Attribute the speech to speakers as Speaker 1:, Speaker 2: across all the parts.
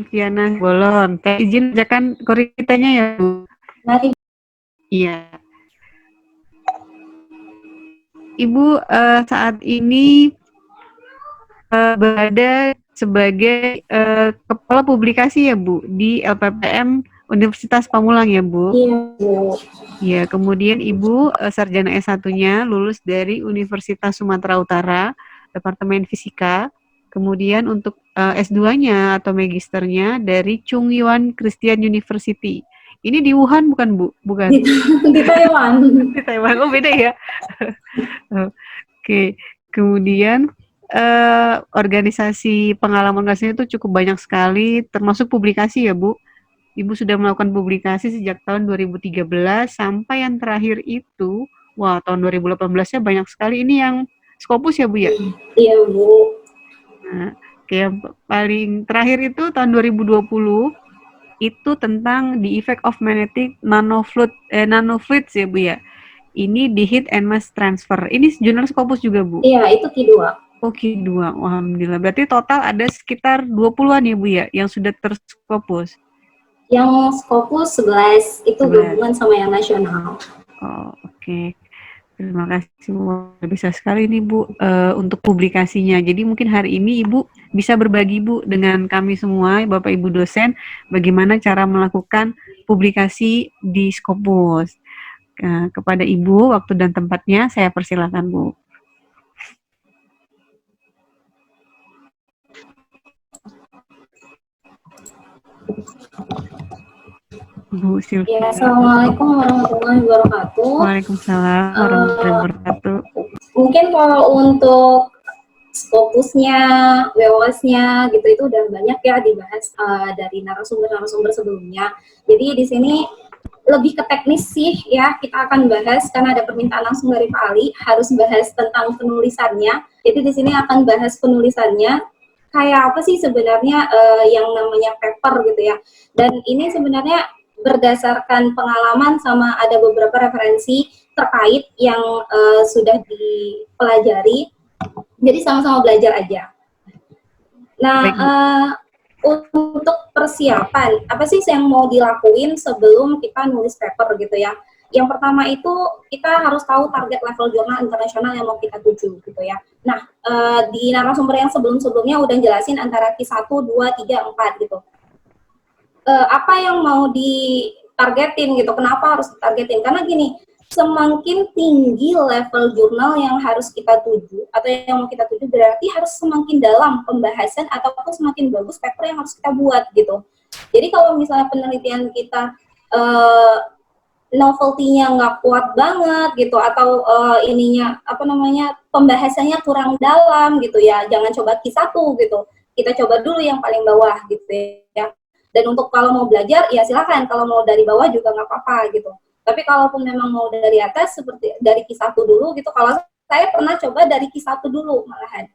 Speaker 1: Viana Bolon. Teh izin bacakan koritanya ya, Bu.
Speaker 2: Mari.
Speaker 1: Iya. Ibu saat ini berada sebagai kepala publikasi ya Bu di LPPM Universitas Pamulang ya Bu.
Speaker 2: Iya, Bu.
Speaker 1: Ya, kemudian Ibu sarjana S1-nya lulus dari Universitas Sumatera Utara, Departemen Fisika. Kemudian untuk S2-nya atau magisternya dari Chung Yuan Christian University. Ini di Wuhan bukan Bu? Bukan.
Speaker 2: Di Taiwan.
Speaker 1: Di Taiwan. Oh, beda ya. Oke. Kemudian organisasi pengalaman organisasinya itu cukup banyak sekali, termasuk publikasi ya Bu. Ibu sudah melakukan publikasi sejak tahun 2013 sampai yang terakhir itu, wah tahun 2018-nya banyak sekali. Ini yang Scopus ya Bu ya?
Speaker 2: Iya Bu.
Speaker 1: Nah, yang paling terakhir itu tahun 2020 itu tentang the effect of magnetic nanofluids ya Bu ya. Ini di heat and mass transfer. Ini jurnal Scopus juga Bu?
Speaker 2: Iya, itu Q2.
Speaker 1: Oh, Q2. Alhamdulillah. Berarti total ada sekitar 20-an ya Bu ya yang sudah terskopus.
Speaker 2: Yang Scopus 11 itu
Speaker 1: 11.
Speaker 2: gabungan sama yang nasional.
Speaker 1: Oh, oke. Terima kasih Bu. Bisa sekali nih Bu untuk publikasinya. Jadi mungkin hari ini Ibu bisa berbagi Bu dengan kami semua, Bapak Ibu dosen, bagaimana cara melakukan publikasi di Scopus. Kepada Ibu, waktu dan tempatnya saya persilakan Bu. Bu Sylvia.
Speaker 2: Ya, Assalamualaikum warahmatullahi wabarakatuh.
Speaker 1: Waalaikumsalam warahmatullahi wabarakatuh.
Speaker 2: Mungkin kalau untuk Scopusnya, WOS-nya gitu itu udah banyak ya dibahas dari narasumber-narasumber sebelumnya. Jadi di sini lebih ke teknis sih ya, kita akan bahas karena ada permintaan langsung dari Pak Ali harus bahas tentang penulisannya. Jadi di sini akan bahas penulisannya kayak apa sih sebenarnya yang namanya paper gitu ya. Dan ini sebenarnya berdasarkan pengalaman sama ada beberapa referensi terkait yang sudah dipelajari. Jadi sama-sama belajar aja. Nah, untuk persiapan, apa sih yang mau dilakuin sebelum kita nulis paper gitu ya? Yang pertama itu kita harus tahu target level jurnal internasional yang mau kita tuju gitu ya. Nah, di narasumber yang sebelum-sebelumnya udah jelasin antara Q1, 2, 3, 4 gitu. Apa yang mau ditargetin gitu, kenapa harus ditargetin? Karena gini, semakin tinggi level jurnal yang harus kita tuju atau yang mau kita tuju berarti harus semakin dalam pembahasan ataupun semakin bagus paper yang harus kita buat gitu. Jadi kalau misalnya penelitian kita novelty-nya nggak kuat banget gitu atau ininya apa namanya pembahasannya kurang dalam gitu ya, jangan coba Q1 gitu. Kita coba dulu yang paling bawah gitu ya. Dan untuk kalau mau belajar ya silakan, kalau mau dari bawah juga nggak apa-apa gitu. Tapi kalaupun memang mau dari atas, seperti dari Q1 dulu gitu, kalau saya pernah coba dari Q1 dulu malahan.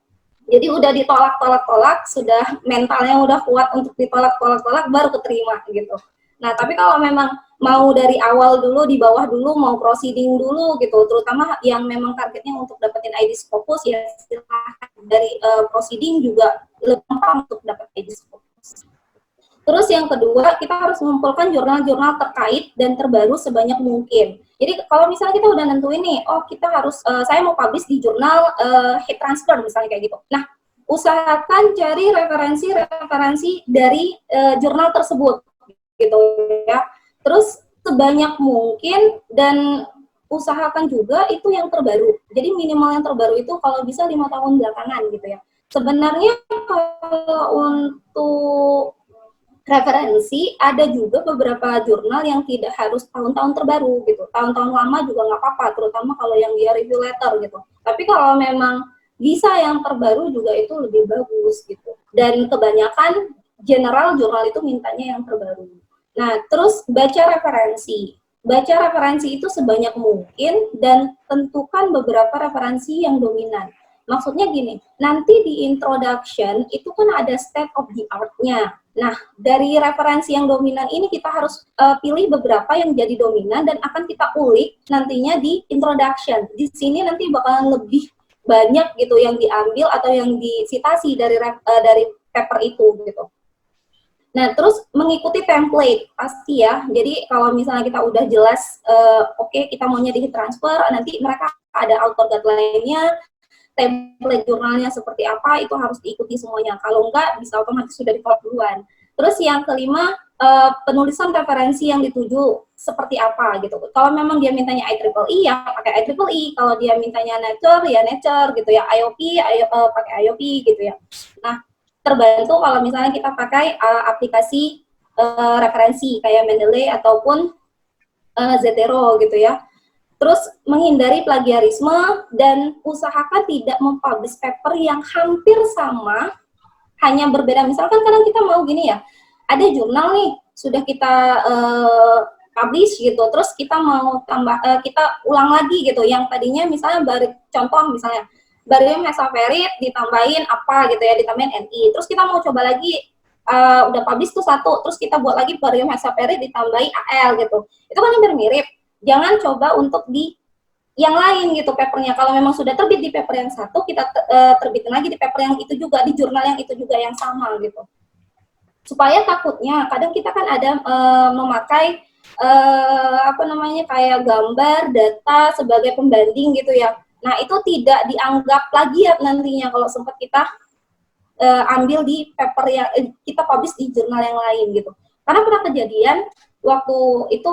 Speaker 2: Jadi udah ditolak-tolak-tolak, sudah mentalnya udah kuat untuk ditolak-tolak-tolak, baru keterima gitu. Nah, tapi kalau memang mau dari awal dulu, di bawah dulu, mau proceeding dulu gitu, terutama yang memang targetnya untuk dapetin ID Scopus, ya silahkan. Dari proceeding juga lebih gampang untuk dapat ID Scopus. Terus yang kedua, kita harus mengumpulkan jurnal-jurnal terkait dan terbaru sebanyak mungkin. Jadi kalau misalnya kita udah nentuin nih, oh kita harus, saya mau publish di jurnal heat transfer misalnya kayak gitu. Nah, usahakan cari referensi-referensi dari jurnal tersebut, gitu ya. Terus sebanyak mungkin dan usahakan juga itu yang terbaru. Jadi minimal yang terbaru itu kalau bisa 5 tahun belakangan gitu ya. Sebenarnya kalau untuk referensi, ada juga beberapa jurnal yang tidak harus tahun-tahun terbaru gitu. Tahun-tahun lama juga nggak apa-apa, terutama kalau yang dia review letter gitu. Tapi kalau memang bisa yang terbaru juga itu lebih bagus gitu. Dan kebanyakan general jurnal itu mintanya yang terbaru. Nah, terus baca referensi. Baca referensi itu sebanyak mungkin dan tentukan beberapa referensi yang dominan. Maksudnya gini, nanti di introduction itu kan ada state of the art-nya. Nah, dari referensi yang dominan ini kita harus pilih beberapa yang jadi dominan dan akan kita ulik nantinya di introduction. Di sini nanti bakalan lebih banyak gitu yang diambil atau yang disitasi dari paper itu gitu. Nah, terus mengikuti template pasti ya. Jadi kalau misalnya kita udah jelas, oke, kita maunya di transfer, nanti mereka ada author guideline-nya, template jurnalnya seperti apa, itu harus diikuti semuanya. Kalau enggak, bisa otomatis sudah ditolak duluan. Terus yang kelima, penulisan referensi yang dituju seperti apa gitu. Kalau memang dia mintanya IEEE, ya pakai IEEE. Kalau dia mintanya Nature, ya Nature gitu ya. IOP, pakai IOP gitu ya. Nah, terbantu kalau misalnya kita pakai aplikasi referensi kayak Mendeley ataupun Zotero gitu ya. Terus menghindari plagiarisme dan usahakan tidak mempublish paper yang hampir sama, hanya berbeda. Misalkan kadang kita mau gini ya, ada jurnal nih sudah kita publish gitu, terus kita mau tambah, kita ulang lagi gitu, yang tadinya misalnya contoh misalnya barium hexaferrit ditambahin apa gitu ya, ditambahin Ni, terus kita mau coba lagi, udah publish tuh satu, terus kita buat lagi barium hexaferrit ditambahi Al gitu, itu kan hampir mirip. Jangan coba untuk di yang lain gitu papernya. Kalau memang sudah terbit di paper yang satu, kita terbitin lagi di paper yang itu juga, di jurnal yang itu juga yang sama gitu. Supaya takutnya kadang kita kan ada memakai apa namanya, kayak gambar, data sebagai pembanding gitu ya. Nah, itu tidak dianggap plagiat nantinya kalau sempat kita ambil di paper yang kita publish di jurnal yang lain gitu. Karena pernah kejadian waktu itu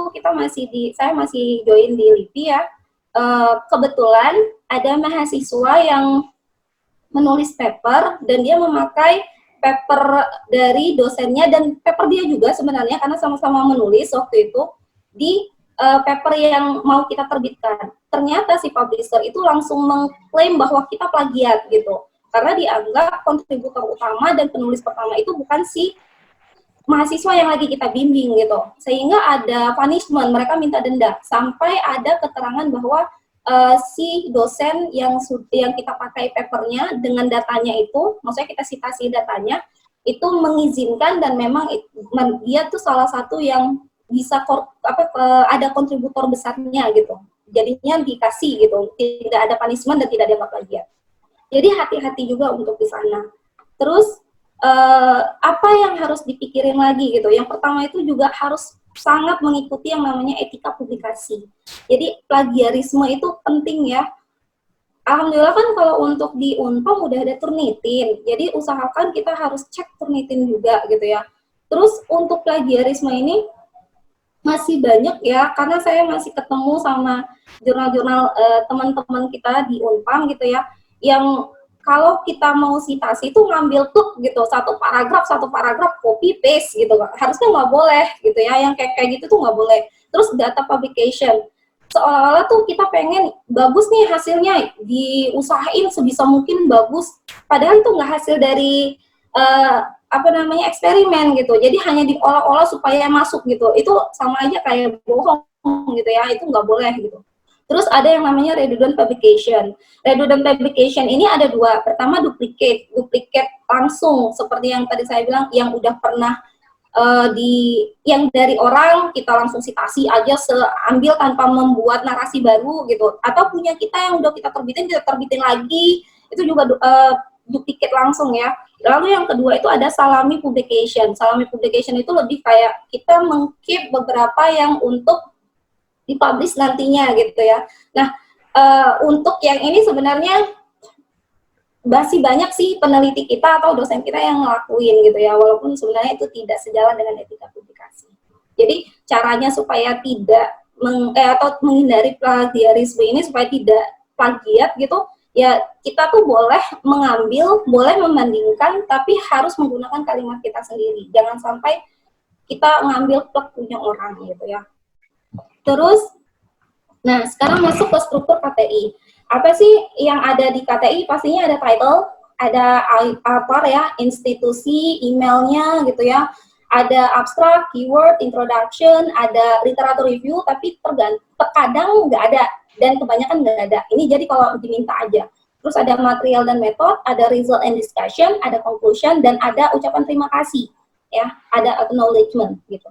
Speaker 2: saya masih join di LIPI ya. Kebetulan ada mahasiswa yang menulis paper dan dia memakai paper dari dosennya dan paper dia juga sebenarnya, karena sama-sama menulis waktu itu di paper yang mau kita terbitkan. Ternyata si publisher itu langsung mengklaim bahwa kita plagiat gitu, karena dianggap kontributor utama dan penulis pertama itu bukan si mahasiswa yang lagi kita bimbing gitu, sehingga ada punishment, mereka minta denda, sampai ada keterangan bahwa si dosen yang kita pakai papernya dengan datanya itu, maksudnya kita citasi datanya, itu mengizinkan dan memang dia tuh salah satu yang bisa ada kontributor besarnya gitu, jadinya dikasih gitu, tidak ada punishment dan tidak dianggap plagiat. Jadi hati-hati juga untuk di sana. Terus apa yang harus dipikirin lagi gitu? Yang pertama itu juga harus sangat mengikuti yang namanya etika publikasi. Jadi plagiarisme itu penting ya. Alhamdulillah kan kalau untuk di Unpam udah ada Turnitin. Jadi usahakan kita harus cek Turnitin juga gitu ya. Terus untuk plagiarisme ini masih banyak ya, karena saya masih ketemu sama jurnal-jurnal teman-teman kita di Unpam gitu ya, yang kalau kita mau citasi itu ngambil tuh gitu satu paragraf copy paste gitu, harusnya nggak boleh gitu ya, yang kayak gitu tuh nggak boleh. Terus data publication, seolah-olah tuh kita pengen bagus nih hasilnya, diusahain sebisa mungkin bagus, padahal itu nggak hasil dari eksperimen gitu, jadi hanya diolah-olah supaya masuk gitu, itu sama aja kayak bohong gitu ya, itu nggak boleh gitu. Terus ada yang namanya redundant publication. Redundant publication ini ada dua. Pertama duplicate langsung seperti yang tadi saya bilang, yang udah pernah yang dari orang kita langsung citasi aja, ambil tanpa membuat narasi baru gitu. Atau punya kita yang udah kita terbitin lagi, itu juga duplicate langsung ya. Lalu yang kedua itu ada salami publication. Salami publication itu lebih kayak kita meng-keep beberapa yang untuk dipublish nantinya gitu ya. Nah, untuk yang ini sebenarnya masih banyak sih peneliti kita atau dosen kita yang ngelakuin gitu ya, walaupun sebenarnya itu tidak sejalan dengan etika publikasi. Jadi caranya supaya tidak atau menghindari plagiarisme ini, supaya tidak plagiat gitu ya, kita tuh boleh mengambil, boleh membandingkan, tapi harus menggunakan kalimat kita sendiri. Jangan sampai kita ngambil plek punya orang gitu ya. Terus, nah sekarang masuk ke struktur KTI. Apa sih yang ada di KTI? Pastinya ada title, ada author ya, institusi, emailnya gitu ya, ada abstrak, keyword, introduction, ada literatur review, tapi terkadang nggak ada, dan kebanyakan nggak ada. Ini jadi kalau diminta aja. Terus ada material dan metode, ada result and discussion, ada conclusion, dan ada ucapan terima kasih, ya, ada acknowledgement gitu.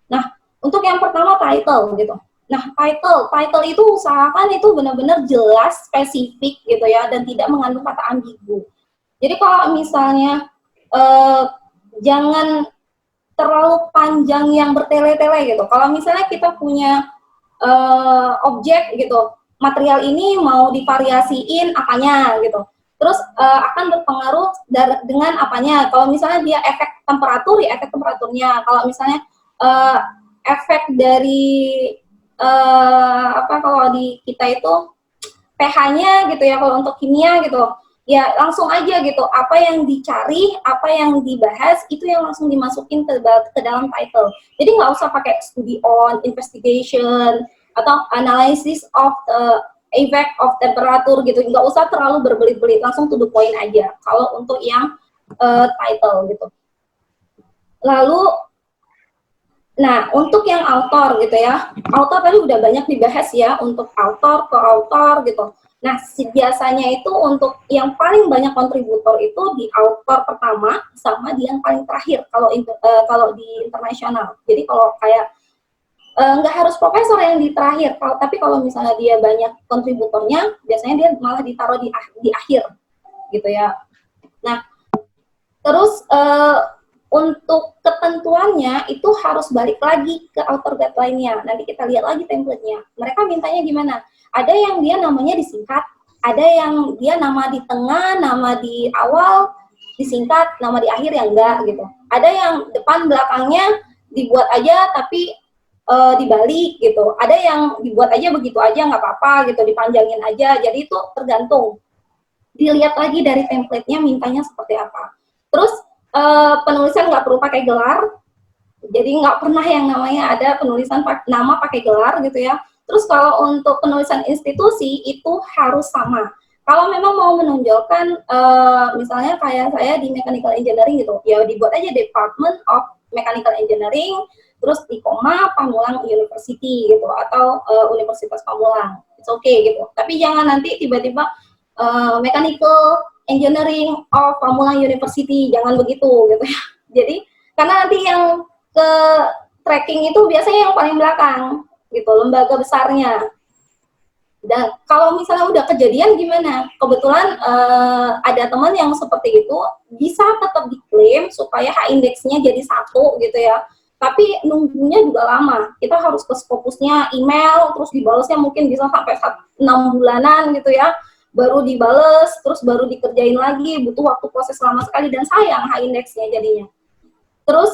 Speaker 2: Nah, untuk yang pertama title gitu. Nah, title itu usahakan itu benar-benar jelas, spesifik gitu ya, dan tidak mengandung kata ambigu. Jadi kalau misalnya jangan panjang yang bertele-tele gitu. Kalau misalnya kita punya objek gitu, material ini mau divariasiin apanya gitu. Terus akan berpengaruh dengan apanya. Kalau misalnya dia efek temperatur, ya efek temperaturnya. Kalau misalnya efek dari kalau di kita itu pH-nya gitu ya, kalau untuk kimia gitu, ya langsung aja gitu, apa yang dicari, apa yang dibahas, itu yang langsung dimasukin ke dalam title. Jadi nggak usah pakai study on, investigation, atau analysis of effect of temperature gitu, nggak usah terlalu berbelit-belit, langsung to the point aja, kalau untuk yang title gitu. Lalu, nah, untuk yang author gitu ya, author tadi udah banyak dibahas ya, untuk author, co-author gitu. Nah, biasanya itu untuk yang paling banyak kontributor itu di author pertama sama di yang paling terakhir kalau di internasional. Jadi kalau kayak nggak harus profesor yang di terakhir, tapi kalau misalnya dia banyak kontributornya, biasanya dia malah ditaruh di akhir gitu ya. Nah, terus untuk ketentuannya itu harus balik lagi ke author guideline-nya. Nanti kita lihat lagi template-nya. Mereka mintanya gimana? Ada yang dia namanya disingkat, ada yang dia nama di tengah, nama di awal disingkat, nama di akhir yang enggak gitu. Ada yang depan belakangnya dibuat aja tapi dibalik gitu. Ada yang dibuat aja begitu aja nggak apa-apa gitu, dipanjangin aja. Jadi itu tergantung. Dilihat lagi dari template-nya mintanya seperti apa. Terus penulisan nggak perlu pakai gelar, jadi nggak pernah yang namanya ada penulisan nama pakai gelar gitu ya. Terus kalau untuk penulisan institusi itu harus sama. Kalau memang mau menonjolkan, misalnya kayak saya di Mechanical Engineering gitu, ya dibuat aja Department of Mechanical Engineering, terus di koma Pamulang University gitu, atau Universitas Pamulang, it's okay gitu. Tapi jangan nanti tiba-tiba Mechanical Engineering of Pamulang University, jangan begitu gitu ya. Jadi karena nanti yang ke tracking itu biasanya yang paling belakang gitu, lembaga besarnya. Dan kalau misalnya udah kejadian gimana? Kebetulan ada teman yang seperti itu, bisa tetap diklaim supaya H-index-nya jadi 1 gitu ya. Tapi nunggunya juga lama. Kita harus ke Scopusnya email, terus dibalasnya mungkin bisa sampai 6 bulanan gitu ya. Baru dibales, terus baru dikerjain lagi, butuh waktu proses lama sekali, dan sayang H-index-nya jadinya. Terus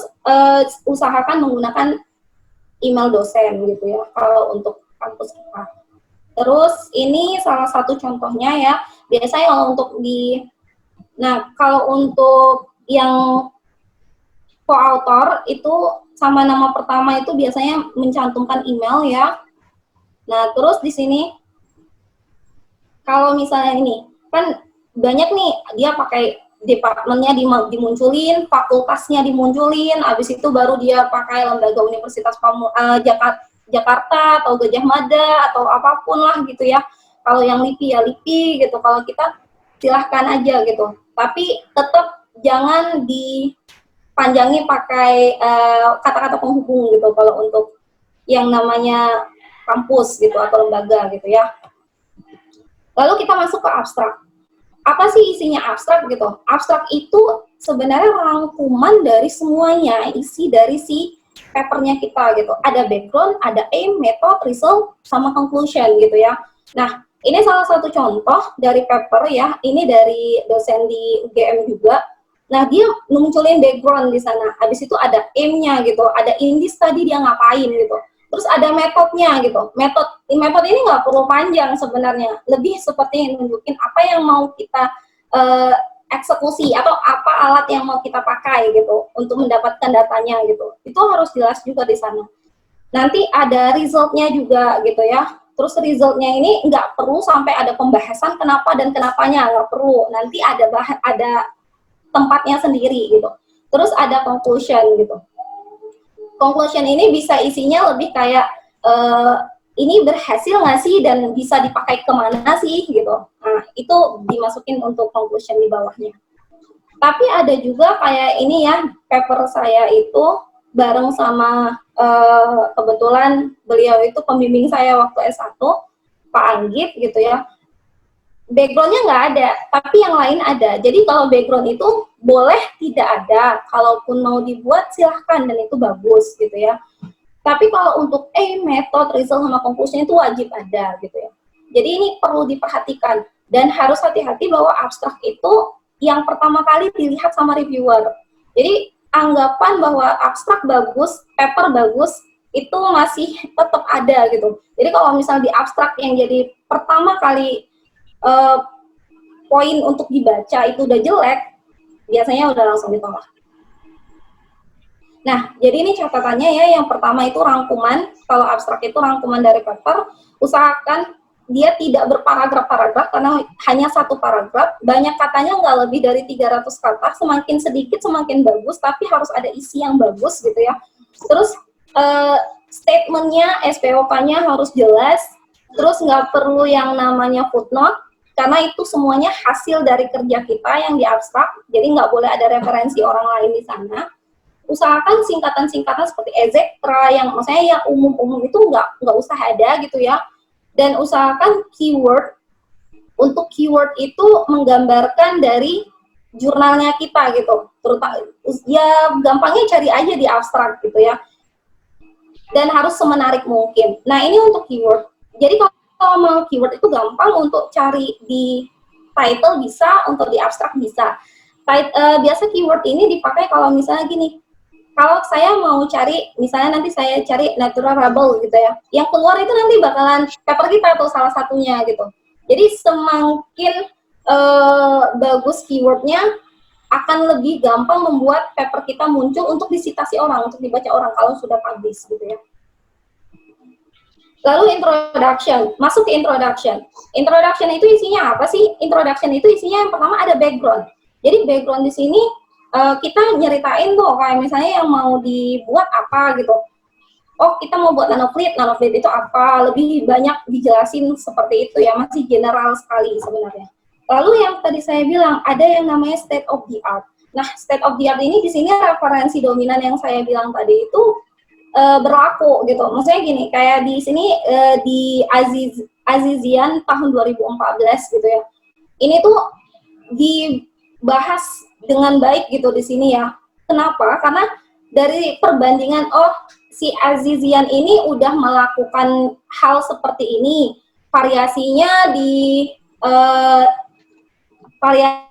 Speaker 2: usahakan menggunakan email dosen gitu ya, kalau untuk kampus kita. Terus ini salah satu contohnya ya, biasanya kalau untuk kalau untuk yang co-author itu sama nama pertama itu biasanya mencantumkan email ya. Nah, terus di sini kalau misalnya ini, kan banyak nih, dia pakai departemennya dimunculin, fakultasnya dimunculin, habis itu baru dia pakai lembaga Universitas Jakarta atau Gajah Mada atau apapun lah gitu ya. Kalau yang LIPI ya LIPI gitu, kalau kita silahkan aja gitu. Tapi tetap jangan dipanjangi pakai kata-kata penghubung gitu kalau untuk yang namanya kampus gitu atau lembaga gitu ya. Lalu kita masuk ke abstrak. Apa sih isinya abstrak gitu? Abstrak itu sebenarnya rangkuman dari semuanya, isi dari si papernya kita gitu. Ada background, ada aim, method, result, sama conclusion gitu ya. Nah, ini salah satu contoh dari paper ya. Ini dari dosen di UGM juga. Nah, dia munculin background di sana. Habis itu ada aim-nya gitu. Ada indis tadi dia ngapain gitu. Terus ada metodenya gitu. Metode ini nggak perlu panjang sebenarnya. Lebih seperti nunjukin apa yang mau kita eksekusi atau apa alat yang mau kita pakai gitu untuk mendapatkan datanya gitu. Itu harus jelas juga di sana. Nanti ada resultnya juga gitu ya. Terus resultnya ini nggak perlu sampai ada pembahasan kenapa dan kenapanya, nggak perlu. Nanti ada tempatnya sendiri gitu. Terus ada conclusion gitu. Conclusion ini bisa isinya lebih kayak ini berhasil nggak sih dan bisa dipakai kemana sih gitu. Nah, itu dimasukin untuk conclusion di bawahnya. Tapi ada juga kayak ini ya, paper saya itu bareng sama kebetulan beliau itu pembimbing saya waktu S1, Pak Anggit gitu ya. Backgroundnya nggak ada, tapi yang lain ada. Jadi kalau background itu boleh tidak ada, kalaupun mau dibuat silahkan dan itu bagus gitu ya. Tapi kalau untuk method, result sama conclusion itu wajib ada gitu ya. Jadi ini perlu diperhatikan dan harus hati-hati bahwa abstrak itu yang pertama kali dilihat sama reviewer. Jadi anggapan bahwa abstrak bagus, paper bagus itu masih tetap ada gitu. Jadi kalau misal di abstrak yang jadi pertama kali poin untuk dibaca itu udah jelek, biasanya udah langsung ditolak. Nah, jadi ini catatannya ya, yang pertama itu rangkuman, kalau abstrak itu rangkuman dari paper, usahakan dia tidak berparagraf-paragraf, karena hanya satu paragraf, banyak katanya nggak lebih dari 300 kata, semakin sedikit semakin bagus, tapi harus ada isi yang bagus gitu ya. Terus statementnya, SPOK-nya harus jelas, terus nggak perlu yang namanya footnote, karena itu semuanya hasil dari kerja kita yang di abstrak, jadi nggak boleh ada referensi orang lain di sana. Usahakan singkatan-singkatan seperti etc. yang maksudnya yang umum-umum itu nggak usah ada gitu ya. Dan usahakan keyword, untuk keyword itu menggambarkan dari jurnalnya kita gitu. Terutama ya gampangnya cari aja di abstrak gitu ya. Dan harus semenarik mungkin. Nah, ini untuk keyword. Jadi kalau mau keyword itu gampang, untuk cari di title bisa, untuk di abstrak bisa. Biasa keyword ini dipakai kalau misalnya gini, kalau saya mau cari, misalnya nanti saya cari natural rubble gitu ya, yang keluar itu nanti bakalan paper kita atau salah satunya gitu. Jadi semakin bagus keywordnya, akan lebih gampang membuat paper kita muncul untuk disitasi orang, untuk dibaca orang kalau sudah publish gitu ya. Lalu introduction, masuk ke introduction. Introduction itu isinya apa sih? Introduction itu isinya yang pertama ada background. Jadi background di sini kita nyeritain tuh, kayak misalnya yang mau dibuat apa gitu. Oh, kita mau buat nanofleet itu apa, lebih banyak dijelasin seperti itu ya, masih general sekali sebenarnya. Lalu yang tadi saya bilang, ada yang namanya state of the art. Nah, state of the art ini di sini referensi dominan yang saya bilang tadi itu berlaku gitu. Maksudnya gini, kayak di sini di Azizian tahun 2014 gitu ya. Ini tuh dibahas dengan baik gitu di sini ya. Kenapa? Karena dari perbandingan, oh si Azizian ini udah melakukan hal seperti ini, variasinya di variasi.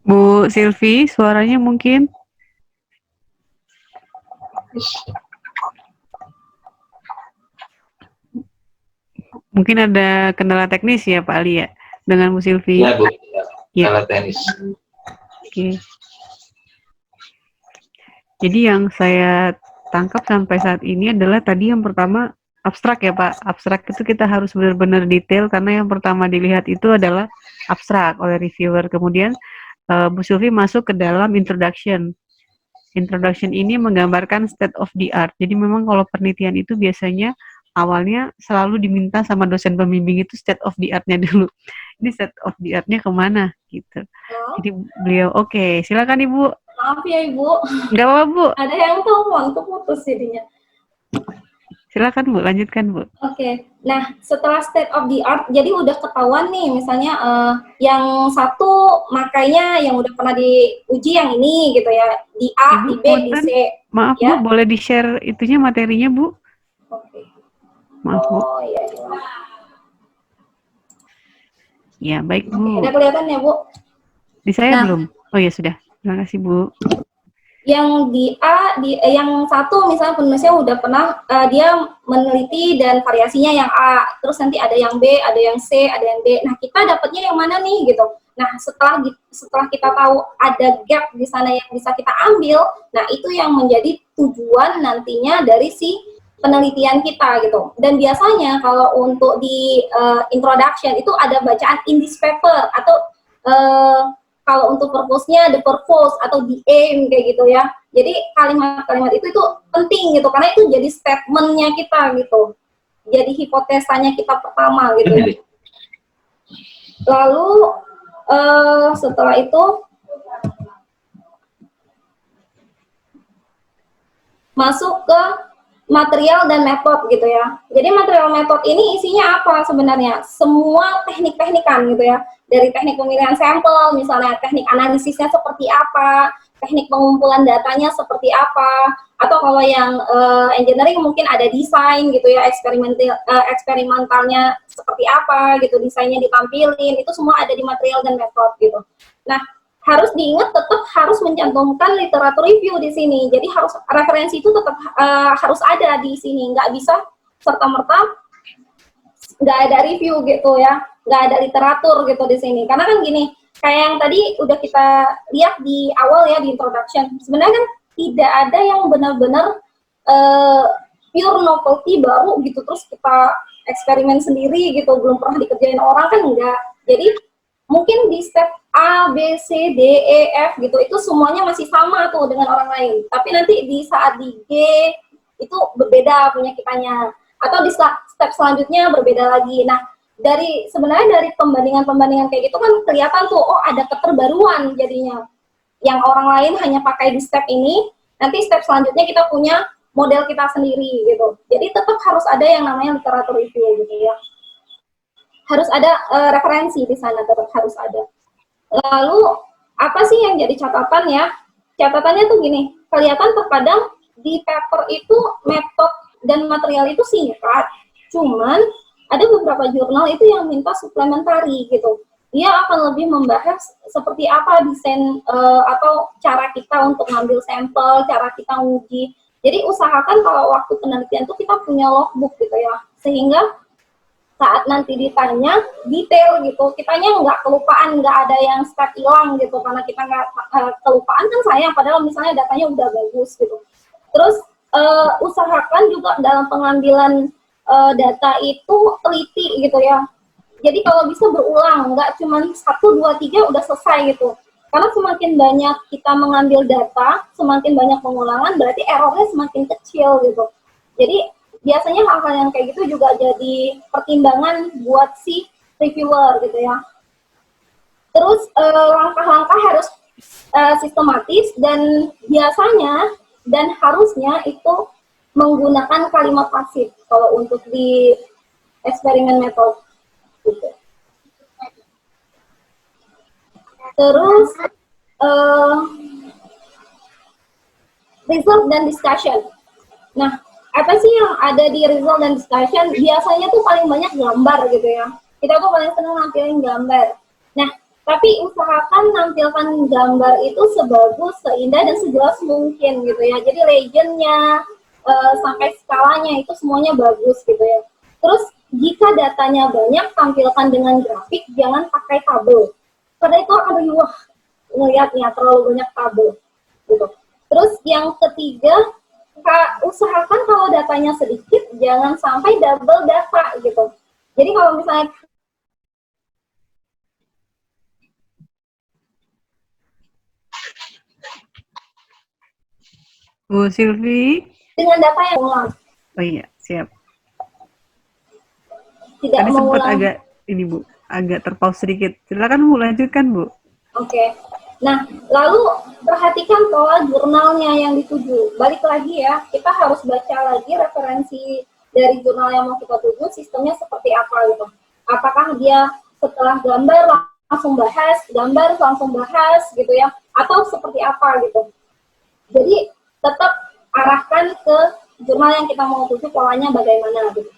Speaker 1: Bu Silvi, suaranya mungkin ada kendala teknis ya Pak Ali ya dengan Bu Silvi.
Speaker 3: Iya Bu,
Speaker 1: ya.
Speaker 3: kendala teknis.
Speaker 1: Oke. Jadi yang saya tangkap sampai saat ini adalah tadi yang pertama abstrak ya Pak. Abstrak itu kita harus benar-benar detail, karena yang pertama dilihat itu adalah abstrak oleh reviewer. Kemudian Bu Silvi masuk ke dalam introduction. Introduction ini menggambarkan state of the art. Jadi memang kalau penelitian itu biasanya awalnya selalu diminta sama dosen pembimbing itu state of the art-nya dulu. Ini state of the art-nya kemana gitu. Jadi beliau, oke, silakan Ibu.
Speaker 2: Maaf ya Ibu.
Speaker 1: Nggak apa-apa Bu.
Speaker 2: Ada yang telepon, keputus jadinya.
Speaker 1: Silakan Bu, lanjutkan Bu.
Speaker 2: Oke. Nah, setelah state of the art, jadi udah ketahuan nih, misalnya yang satu makanya yang udah pernah diuji yang ini gitu ya, di A,
Speaker 1: Ibu,
Speaker 2: di B, di C.
Speaker 1: Maaf
Speaker 2: ya?
Speaker 1: Bu, boleh di-share itunya materinya Bu?
Speaker 2: Oke.
Speaker 1: Maaf Bu.
Speaker 2: Oh iya.
Speaker 1: Ya, baik Bu.
Speaker 2: Udah kelihatan ya Bu?
Speaker 1: Di saya belum? Oh ya sudah. Terima kasih Bu.
Speaker 2: Yang di A, yang satu misalnya penulisnya udah pernah dia meneliti dan variasinya yang A, terus nanti ada yang B, ada yang C, ada yang D. Nah, kita dapatnya yang mana nih gitu. Nah, setelah kita tahu ada gap di sana yang bisa kita ambil, nah itu yang menjadi tujuan nantinya dari si penelitian kita gitu. Dan biasanya kalau untuk di introduction itu ada bacaan in this paper, atau kalau untuk purpose-nya the purpose atau the aim kayak gitu ya. Jadi kalimat-kalimat itu penting gitu, karena itu jadi statement-nya kita gitu. Jadi hipotesanya kita pertama gitu ya. Lalu setelah itu masuk ke material dan metode gitu ya. Jadi material metode ini isinya apa sebenarnya? Semua teknik-teknikan gitu ya. Dari teknik pemilihan sampel, misalnya teknik analisisnya seperti apa, teknik pengumpulan datanya seperti apa, atau kalau yang engineering mungkin ada desain gitu ya, eksperimentalnya seperti apa gitu, desainnya ditampilin, itu semua ada di material dan metode gitu. Nah, harus diingat tetap harus mencantumkan literatur review di sini. Jadi harus referensi itu tetap harus ada di sini. Nggak bisa serta-merta nggak ada review gitu ya, nggak ada literatur gitu di sini. Karena kan gini, kayak yang tadi udah kita lihat di awal ya di introduction. Sebenarnya kan tidak ada yang benar-benar pure novelty baru gitu terus kita eksperimen sendiri gitu, belum pernah dikerjain orang kan enggak. Jadi mungkin di step A, B, C, D, E, F gitu, itu semuanya masih sama tuh dengan orang lain. Tapi nanti di saat di G, itu berbeda punya kitanya. Atau di step selanjutnya berbeda lagi. Nah, sebenarnya dari pembandingan-pembandingan kayak gitu kan kelihatan tuh, oh ada keterbaruan jadinya. Yang orang lain hanya pakai di step ini, nanti step selanjutnya kita punya model kita sendiri gitu. Jadi tetap harus ada yang namanya literatur review gitu ya. Harus ada referensi di sana, tetap harus ada. Lalu apa sih yang jadi catatan ya? Catatannya tuh gini, kelihatan terkadang di paper itu metode dan material itu singkat, cuman ada beberapa jurnal itu yang minta suplementari gitu. Dia akan lebih membahas seperti apa desain atau cara kita untuk ngambil sampel, cara kita uji. Jadi usahakan kalau waktu penelitian itu kita punya logbook gitu ya, sehingga saat nanti ditanya detail gitu, kitanya nggak kelupaan, nggak ada yang step hilang gitu, karena kita nggak kelupaan kan sayang, padahal misalnya datanya udah bagus gitu. Terus usahakan juga dalam pengambilan data itu teliti gitu ya. Jadi kalau bisa berulang, nggak cuma 1, 2, 3 udah selesai gitu. Karena semakin banyak kita mengambil data, semakin banyak pengulangan, berarti errornya semakin kecil gitu. Jadi biasanya hal-hal yang kayak gitu juga jadi pertimbangan buat si reviewer gitu ya. Terus langkah-langkah harus sistematis dan biasanya dan harusnya itu menggunakan kalimat pasif kalau untuk di eksperimen metode gitu. Terus result dan discussion. Nah, apa sih yang ada di result dan discussion? Biasanya tuh paling banyak gambar gitu ya. Kita tuh paling senang nampilin gambar. Nah, tapi usahakan nampilkan gambar itu sebagus, seindah, dan sejelas mungkin gitu ya. Jadi legendnya, sampai skalanya itu semuanya bagus gitu ya. Terus jika datanya banyak, tampilkan dengan grafik, jangan pakai tabel. Karena itu akan wah, ngeliatnya terlalu banyak tabel gitu. Terus yang ketiga, usahakan kalau datanya sedikit, jangan sampai double data gitu. Jadi kalau misalnya
Speaker 1: Bu Silvi.
Speaker 2: Dengan data yang ulang.
Speaker 1: Oh iya, siap.
Speaker 2: Tidak
Speaker 1: Tadi sempat
Speaker 2: mengulang.
Speaker 1: agak ini Bu, agak terpause sedikit. Silakan Bu, lanjutkan Bu.
Speaker 2: Oke. Nah, lalu perhatikan pola jurnalnya yang dituju. Balik lagi ya, kita harus baca lagi referensi dari jurnal yang mau kita tuju, sistemnya seperti apa gitu. Apakah dia setelah gambar langsung bahas, gambar langsung bahas gitu ya, atau seperti apa gitu. Jadi tetap arahkan ke jurnal yang kita mau tuju polanya bagaimana gitu.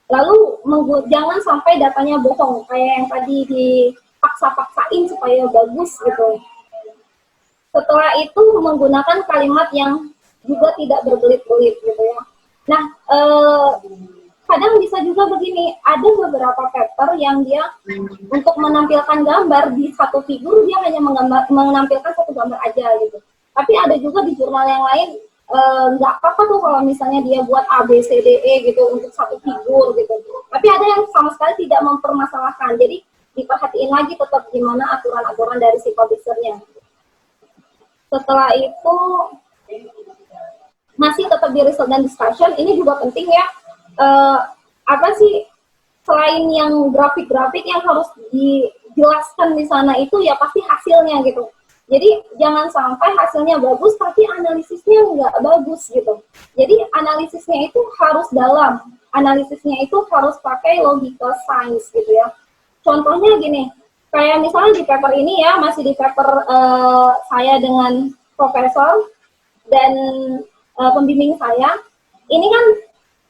Speaker 2: Lalu jangan sampai datanya bohong kayak yang tadi dipaksa-paksain supaya bagus gitu. Setelah itu menggunakan kalimat yang juga tidak berbelit-belit gitu ya. Nah, kadang bisa juga begini, ada beberapa paper yang dia untuk menampilkan gambar di satu figur dia hanya menampilkan satu gambar aja gitu. Tapi ada juga di jurnal yang lain nggak apa-apa tuh kalau misalnya dia buat A, B, C, D, E gitu untuk satu figur gitu. Tapi ada yang sama sekali tidak mempermasalahkan. Jadi diperhatiin lagi tetap gimana aturan-aturan dari si publishernya. Setelah itu masih tetap di result dan discussion, ini juga penting ya. Apa sih selain yang grafik-grafik yang harus dijelaskan di sana itu ya pasti hasilnya gitu. Jadi jangan sampai hasilnya bagus tapi analisisnya nggak bagus gitu. Jadi analisisnya itu harus dalam, analisisnya itu harus pakai logical science gitu ya. Contohnya gini, kayak misalnya di paper ini ya, masih di paper saya dengan profesor dan pembimbing saya, ini kan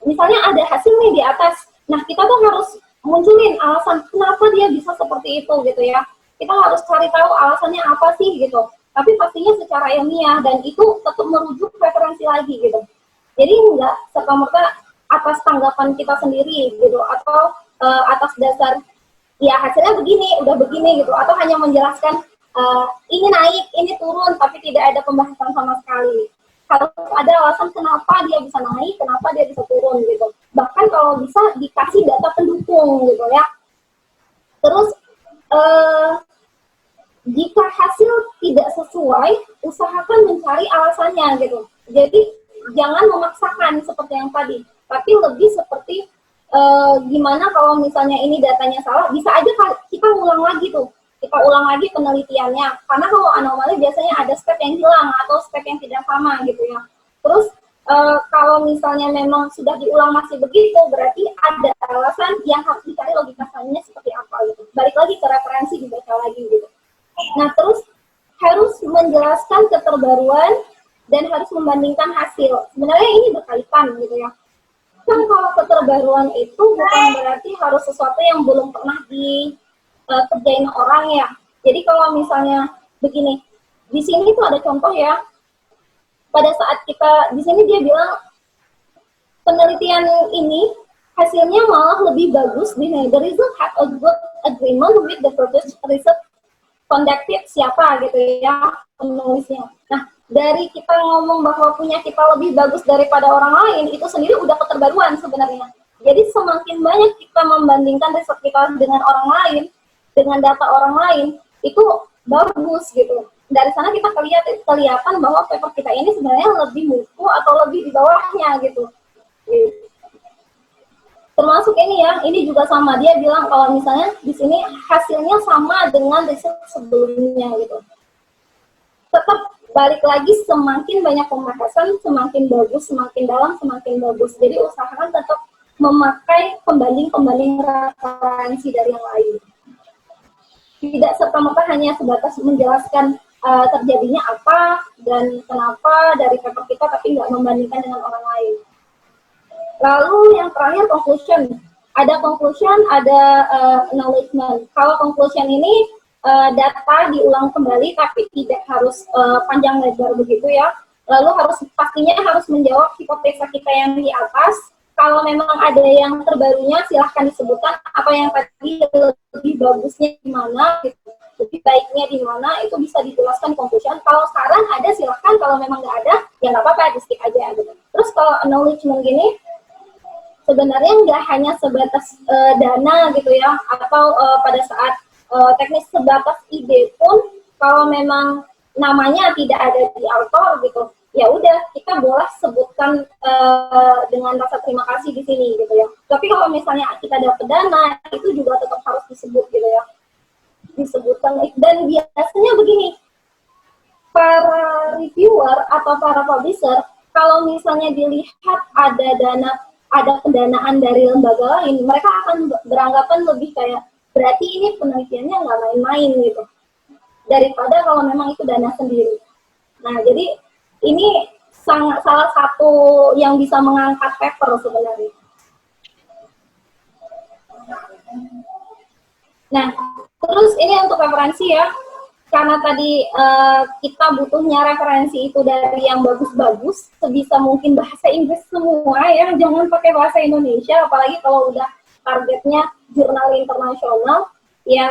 Speaker 2: misalnya ada hasil nih di atas, nah kita tuh harus munculin alasan kenapa dia bisa seperti itu gitu ya. Kita harus cari tahu alasannya apa sih gitu. Tapi pastinya secara ilmiah dan itu tetap merujuk referensi lagi gitu. Jadi nggak serta-merta atas tanggapan kita sendiri gitu atau atas dasar ya hasilnya begini, udah begini gitu atau hanya menjelaskan ini naik, ini turun tapi tidak ada pembahasan sama sekali. Harus ada alasan kenapa dia bisa naik, kenapa dia bisa turun gitu. Bahkan kalau bisa dikasih data pendukung gitu ya. Terus jika hasil tidak sesuai, usahakan mencari alasannya gitu. Jadi jangan memaksakan seperti yang tadi, tapi lebih seperti gimana kalau misalnya ini datanya salah, bisa aja kita ulang lagi tuh. Kita ulang lagi penelitiannya. Karena kalau anomali biasanya ada step yang hilang atau step yang tidak sama gitu ya. Terus kalau misalnya memang sudah diulang masih begitu, berarti ada alasan yang harus dicari logikanya seperti apa gitu. Balik lagi ke referensi, dibaca lagi gitu. Nah, terus harus menjelaskan keterbaruan dan harus membandingkan hasil. Sebenarnya ini berkaitan gitu ya. Kan kalau keterbaruan itu bukan berarti harus sesuatu yang belum pernah dikerjain orang ya. Jadi kalau misalnya begini, di sini tuh ada contoh ya. Pada saat kita, di sini dia bilang penelitian ini hasilnya malah lebih bagus. The result had a good agreement with the previous research conducted siapa gitu ya penulisnya. Nah, dari kita ngomong bahwa punya kita lebih bagus daripada orang lain, itu sendiri udah keterbaruan sebenarnya. Jadi semakin banyak kita membandingkan riset kita dengan orang lain, dengan data orang lain, itu bagus gitu. Dari sana kita kelihatan bahwa paper kita ini sebenarnya lebih mutu atau lebih di bawahnya gitu. Termasuk ini ya, ini juga sama. Dia bilang kalau misalnya di sini hasilnya sama dengan riset sebelumnya gitu. Tetap balik lagi, semakin banyak pembahasan, semakin bagus, semakin dalam, semakin bagus. Jadi usahakan tetap memakai pembanding-pembanding referensi dari yang lain. Tidak serta-merta hanya sebatas menjelaskan terjadinya apa dan kenapa dari paper kita, tapi nggak membandingkan dengan orang lain. Lalu yang terakhir conclusion. Ada conclusion, ada acknowledgement. Kalau conclusion ini data diulang kembali, tapi tidak harus panjang lebar begitu ya. Lalu pastinya harus menjawab hipotesa kita yang di atas. Kalau memang ada yang terbarunya, silahkan disebutkan apa yang tadi lebih bagusnya di mana, gitu. Lebih baiknya di mana, itu bisa dijelaskan conclusion. Kalau saran ada, silahkan. Kalau memang nggak ada, ya nggak apa-apa, di skip aja gitu. Terus kalau acknowledgement gini, sebenarnya nggak hanya sebatas dana gitu ya, atau pada saat teknis sebatas ide pun, kalau memang namanya tidak ada di author gitu, ya udah kita boleh sebutkan dengan rasa terima kasih di sini gitu ya. Tapi kalau misalnya kita dapat dana, itu juga tetap harus disebut gitu ya, disebutkan. Dan biasanya begini, para reviewer atau para publisher, kalau misalnya dilihat ada dana, ada pendanaan dari lembaga lain, mereka akan beranggapan lebih kayak, berarti ini penelitiannya nggak main-main gitu, daripada kalau memang itu dana sendiri. Nah, jadi ini salah satu yang bisa mengangkat paper sebenarnya. Nah, terus ini untuk referensi ya, karena tadi kita butuhnya referensi itu dari yang bagus-bagus, sebisa mungkin bahasa Inggris semua ya, jangan pakai bahasa Indonesia, apalagi kalau udah targetnya jurnal internasional, ya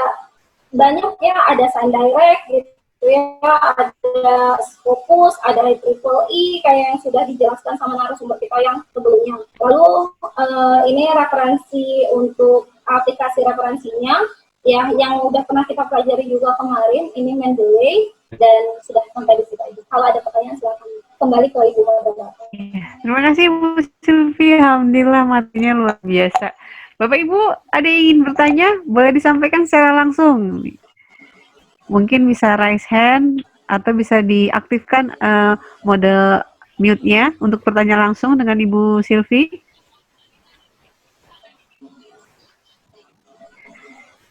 Speaker 2: banyak ya, ada ScienDirect gitu ya, ada Scopus, ada IEEE, kayak yang sudah dijelaskan sama narasumber kita yang sebelumnya. Lalu ini referensi untuk aplikasi referensinya, ya, yang udah pernah kita pelajari juga kemarin, ini Mendeley, dan sudah sampai di situ aja. Kalau ada pertanyaan silakan kembali ke Ibu Moderator.
Speaker 1: Terima kasih Bu Sylvie, alhamdulillah materinya luar biasa. Bapak Ibu ada yang ingin bertanya, boleh disampaikan secara langsung. Mungkin bisa raise hand atau bisa diaktifkan mode mute-nya untuk bertanya langsung dengan Ibu Silvi.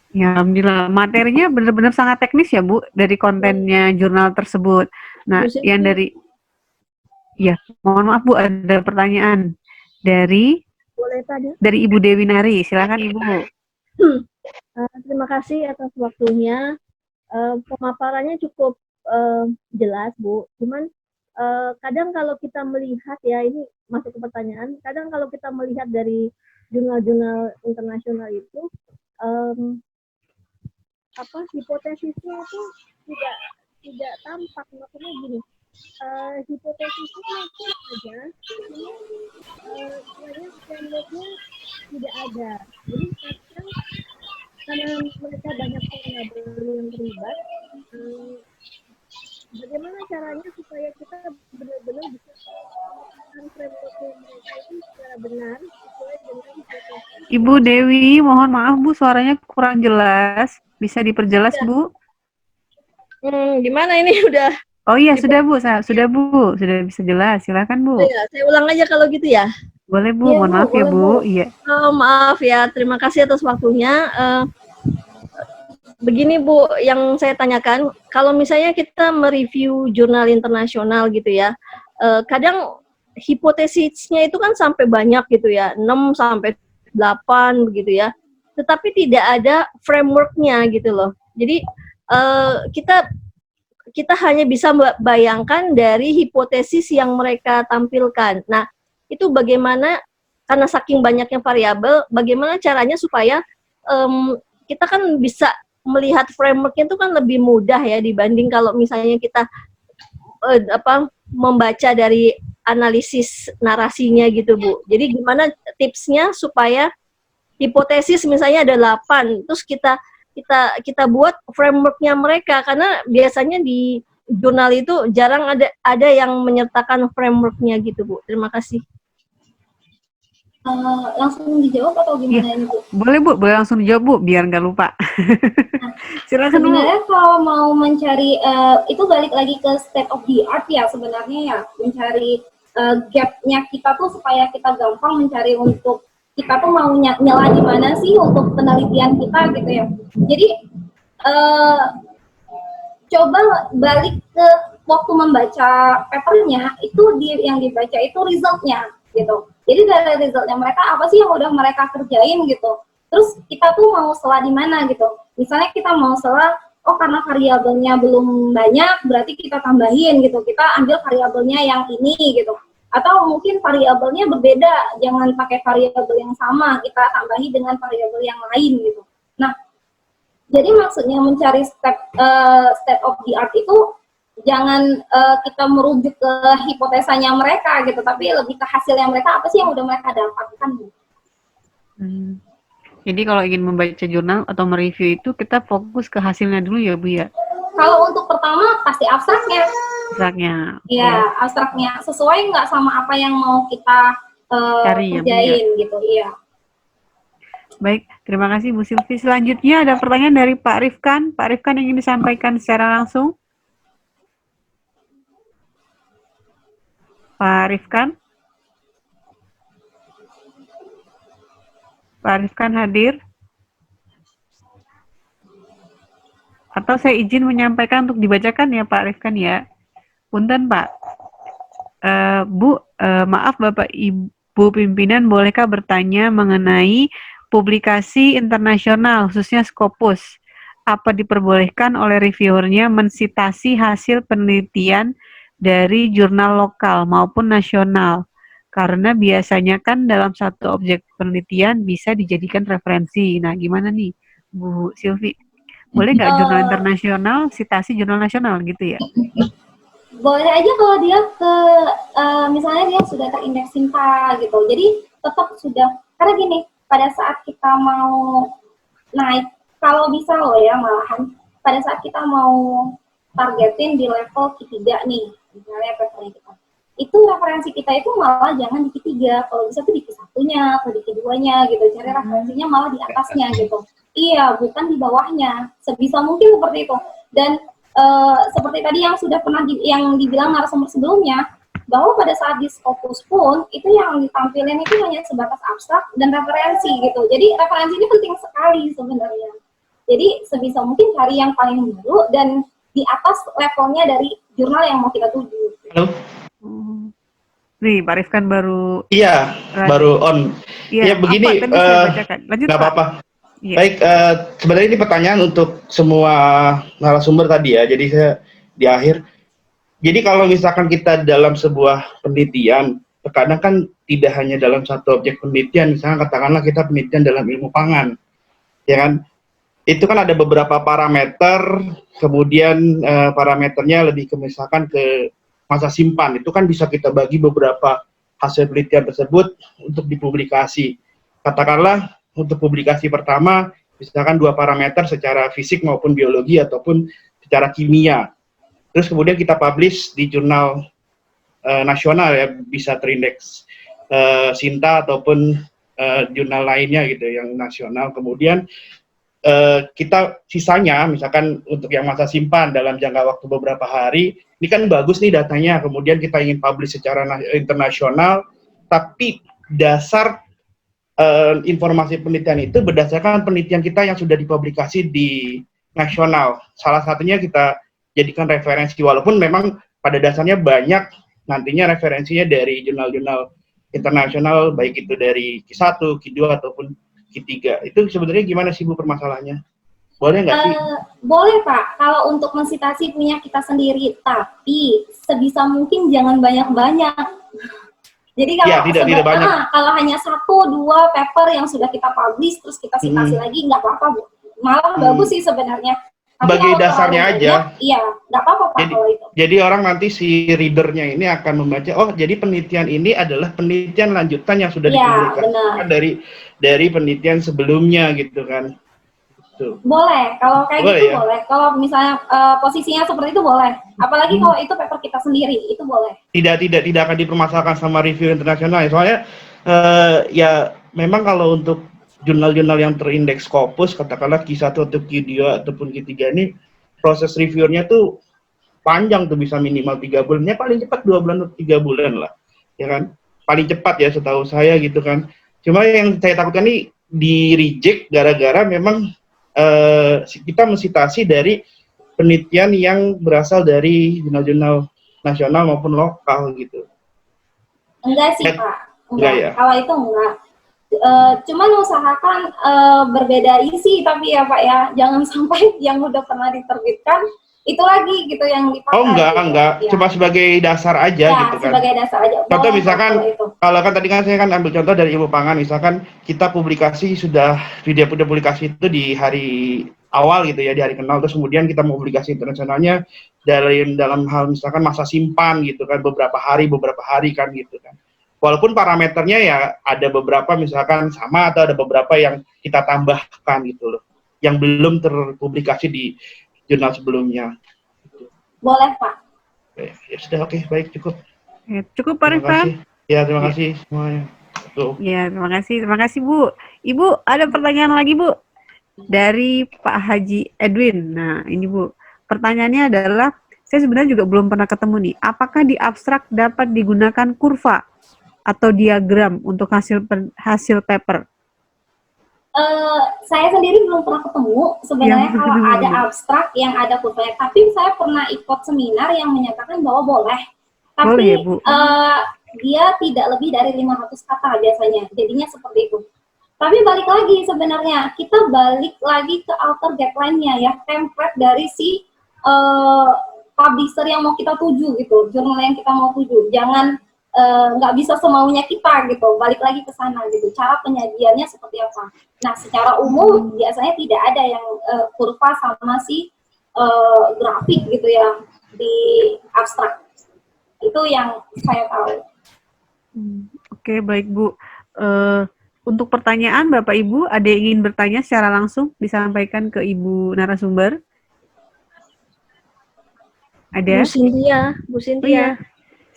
Speaker 1: Ya, alhamdulillah. Materinya benar-benar sangat teknis ya, Bu, dari kontennya jurnal tersebut. Nah, yang dari, ya, mohon maaf Bu, ada pertanyaan dari
Speaker 3: Boleh tadi.
Speaker 1: dari Ibu Dewi Nari. Silakan Ibu.
Speaker 3: Terima kasih atas waktunya. Pemaparannya cukup jelas, Bu. Cuman kadang kalau kita melihat ya, ini masuk ke pertanyaan, kadang kalau kita melihat dari jurnal-jurnal internasional itu, hipotesisnya itu tidak tampak. Maksudnya gini, hipotesisnya itu ada, istilahnya frameworknya tidak ada. Jadi kadang karena mereka banyak variabel yang terlibat, bagaimana caranya supaya kita benar-benar bisa melakukan framework mereka itu secara benar sesuai dengan hipotesis.
Speaker 1: Ibu Dewi, mohon maaf Bu, suaranya kurang jelas. Bisa diperjelas
Speaker 3: Ya.
Speaker 1: Bu?
Speaker 3: Gimana ini udah?
Speaker 1: Oh iya, sudah Bu, sudah Bu, sudah bisa jelas. Silakan Bu.
Speaker 3: Ya, saya ulang aja kalau gitu ya.
Speaker 1: Boleh Bu, mohon maaf ya Bu. Iya.
Speaker 3: Maaf ya, terima kasih atas waktunya. Begini Bu, yang saya tanyakan, kalau misalnya kita mereview jurnal internasional gitu ya, kadang hipotesisnya itu kan sampai banyak gitu ya, 6 sampai 8 begitu ya, tetapi tidak ada frameworknya gitu loh. Jadi kita hanya bisa bayangkan dari hipotesis yang mereka tampilkan. Nah, itu bagaimana, karena saking banyaknya variabel, bagaimana caranya supaya kita kan bisa melihat frameworknya itu kan lebih mudah ya dibanding kalau misalnya kita membaca dari analisis narasinya gitu Bu. Jadi gimana tipsnya supaya hipotesis misalnya ada 8, terus kita buat frameworknya mereka, karena biasanya di jurnal itu jarang ada yang menyertakan frameworknya gitu Bu. Terima kasih.
Speaker 2: Langsung dijawab atau gimana ini Bu?
Speaker 1: Boleh Bu, boleh langsung dijawab Bu, biar nggak lupa. Silakan Bu.
Speaker 2: Sebenarnya kalau mau mencari itu balik lagi ke state of the art ya sebenarnya ya, mencari gap-nya kita tuh supaya kita gampang mencari untuk kita tuh mau nyela di mana sih untuk penelitian kita gitu ya. Jadi coba balik ke waktu membaca papernya, itu yang dibaca itu resultnya gitu. Jadi dari resultnya mereka apa sih yang udah mereka kerjain gitu. Terus kita tuh mau salah di mana gitu. Misalnya kita mau salah, oh karena variabelnya belum banyak, berarti kita tambahin gitu. Kita ambil variabelnya yang ini gitu. Atau mungkin variabelnya berbeda, jangan pakai variabel yang sama, kita tambahi dengan variabel yang lain gitu. Nah, jadi maksudnya mencari state of the art itu jangan kita merujuk ke hipotesanya mereka gitu, tapi lebih ke hasilnya mereka, apa sih yang udah mereka dapatkan gitu.
Speaker 1: Jadi kalau ingin membaca jurnal atau mereview itu kita fokus ke hasilnya dulu ya Bu ya?
Speaker 2: Kalau untuk pertama pasti abstraknya.
Speaker 1: Abstraknya.
Speaker 2: Iya, abstraknya sesuai nggak sama apa yang mau kita kerjain ya, gitu, iya.
Speaker 1: Baik, terima kasih Bu Silvi. Selanjutnya ada pertanyaan dari Pak Rifkan. Pak Rifkan ingin disampaikan secara langsung. Pak Rifkan? Pak Rifkan hadir? Atau saya izin menyampaikan untuk dibacakan ya Pak Rifkan ya. Punten Pak. Bu, maaf Bapak Ibu pimpinan, bolehkah bertanya mengenai publikasi internasional khususnya Scopus? Apa diperbolehkan oleh reviewernya mensitasi hasil penelitian dari jurnal lokal maupun nasional? Karena biasanya kan dalam satu objek penelitian bisa dijadikan referensi. Nah, gimana nih Bu Silvi? Boleh nggak jurnal internasional sitasi jurnal nasional gitu ya?
Speaker 2: Boleh aja kalau dia misalnya dia sudah terindeks Sinta gitu. Jadi tetap sudah, karena gini, pada saat kita mau naik, kalau bisa loh ya malahan, pada saat kita mau targetin di level Q3 nih, misalnya papernya kita, itu referensi kita itu malah jangan di Q3, kalau bisa tuh di Q1-nya atau di Q2-nya gitu, cari referensinya malah di atasnya gitu. Iya, bukan di bawahnya, sebisa mungkin seperti itu. Dan seperti tadi yang sudah pernah yang dibilang narasumber sebelumnya, bahwa pada saat di Scopus pun itu yang ditampilkan itu hanya sebatas abstrak dan referensi gitu. Jadi referensi ini penting sekali sebenarnya. Jadi sebisa mungkin cari yang paling baru dan di atas levelnya dari jurnal yang mau kita tuju.
Speaker 4: Halo?
Speaker 1: Nih, Pak Rifkan baru...
Speaker 4: Iya, baru on.
Speaker 1: Iya,
Speaker 4: begini,
Speaker 1: tadi saya bacakan. Lanjut,
Speaker 4: nggak
Speaker 1: Pak.
Speaker 4: apa-apa.
Speaker 1: Iya.
Speaker 4: Baik, sebenarnya ini pertanyaan untuk semua narasumber tadi ya. Jadi saya di akhir. Jadi kalau misalkan kita dalam sebuah penelitian, terkadang kan tidak hanya dalam satu objek penelitian, misalnya katakanlah kita penelitian dalam ilmu pangan, ya kan? Itu kan ada beberapa parameter, kemudian parameternya lebih ke misalkan ke masa simpan, itu kan bisa kita bagi beberapa hasil penelitian tersebut untuk dipublikasi. Katakanlah untuk publikasi pertama, misalkan 2 parameter secara fisik maupun biologi ataupun secara kimia. Terus kemudian kita publish di jurnal nasional ya, bisa terindeks Sinta ataupun jurnal lainnya gitu yang nasional. Kemudian kita sisanya misalkan untuk yang masa simpan dalam jangka waktu beberapa hari, ini kan bagus nih datanya, kemudian kita ingin publish secara internasional, tapi dasar informasi penelitian itu berdasarkan penelitian kita yang sudah dipublikasi di nasional. Salah satunya kita jadikan referensi, walaupun memang pada dasarnya banyak nantinya referensinya dari jurnal-jurnal internasional, baik itu dari Q1, Q2 ataupun Q3. Itu sebenarnya gimana sih Bu permasalahannya? Boleh nggak sih?
Speaker 2: Boleh Pak, kalau untuk mensitasi punya kita sendiri, tapi sebisa mungkin jangan banyak-banyak. Jadi kalau
Speaker 4: ya, tidak banyak.
Speaker 2: Kalau hanya 1-2 paper yang sudah kita publish terus kita citasi lagi nggak apa-apa Bu. Malah bagus sih sebenarnya. Tapi
Speaker 4: sebagai dasarnya aja.
Speaker 2: Iya, nggak apa-apa Pak kalau itu.
Speaker 4: Jadi orang nanti si readernya ini akan membaca, oh jadi penelitian ini adalah penelitian lanjutan yang sudah dipublikasikan dari penelitian sebelumnya gitu kan. Gitu.
Speaker 2: Boleh, kalau kayak
Speaker 4: boleh,
Speaker 2: gitu
Speaker 4: ya?
Speaker 2: boleh. Kalau misalnya posisinya seperti itu boleh. Apalagi kalau itu paper kita sendiri, itu boleh.
Speaker 4: Tidak akan dipermasalahkan sama review internasional. Soalnya ya memang kalau untuk jurnal-jurnal yang terindeks Scopus, katakanlah Q1 atau Q2 ataupun Q3 ini, proses reviewnya tuh panjang tuh, bisa minimal 3 bulan, ya paling cepat 2 bulan atau 3 bulan lah, ya kan? Paling cepat ya setahu saya gitu kan. Cuma yang saya takutkan ini di reject gara-gara memang kita mensitasi dari penelitian yang berasal dari jurnal-jurnal nasional maupun lokal gitu.
Speaker 2: Enggak sih Pak, enggak
Speaker 4: ya?
Speaker 2: Kalau itu enggak. Cuman usahakan berbeda isi tapi ya Pak ya, jangan sampai yang udah pernah diterbitkan itu lagi gitu yang dipakai.
Speaker 4: Oh enggak,
Speaker 2: Ya.
Speaker 4: Cuma sebagai dasar aja
Speaker 2: ya,
Speaker 4: gitu kan.
Speaker 2: Sebagai dasar aja.
Speaker 4: Contoh misalkan, kalau kan tadi kan saya kan ambil contoh dari ilmu pangan, misalkan kita publikasi sudah publikasi itu di hari awal gitu ya, di hari kenal, terus kemudian kita mau publikasi internasionalnya dalam hal misalkan masa simpan gitu kan, beberapa hari kan gitu kan. Walaupun parameternya ya ada beberapa misalkan sama atau ada beberapa yang kita tambahkan gitu loh, yang belum terpublikasi di jurnal sebelumnya.
Speaker 2: Boleh Pak.
Speaker 4: Ya sudah, oke, baik, cukup.
Speaker 1: Ya, cukup Pak Rifkan.
Speaker 4: Ya, terima kasih semuanya.
Speaker 1: Ya, terima kasih Bu. Ibu, ada pertanyaan lagi Bu dari Pak Haji Edwin. Nah, ini Bu, pertanyaannya adalah, saya sebenarnya juga belum pernah ketemu nih, apakah di abstrak dapat digunakan kurva atau diagram untuk hasil paper?
Speaker 2: Saya sendiri belum pernah ketemu sebenarnya kalau ada abstrak yang ada kurvanya, tapi saya pernah ikut seminar yang menyatakan bahwa boleh, tapi boleh, ya, Bu? Dia tidak lebih dari 500 kata biasanya, jadinya seperti itu. Tapi balik lagi sebenarnya, kita balik lagi ke author guideline-nya ya, template dari si publisher yang mau kita tuju gitu, jurnal yang kita mau tuju, jangan nggak bisa semaunya kita gitu, balik lagi ke sana gitu, cara penyajiannya seperti apa. Nah, secara umum biasanya tidak ada yang kurva sama si grafik gitu ya di abstrak. Itu yang saya tahu.
Speaker 1: Oke, baik Bu. Untuk pertanyaan Bapak Ibu, ada yang ingin bertanya secara langsung disampaikan ke Ibu narasumber? Ada?
Speaker 3: Bu Cynthia.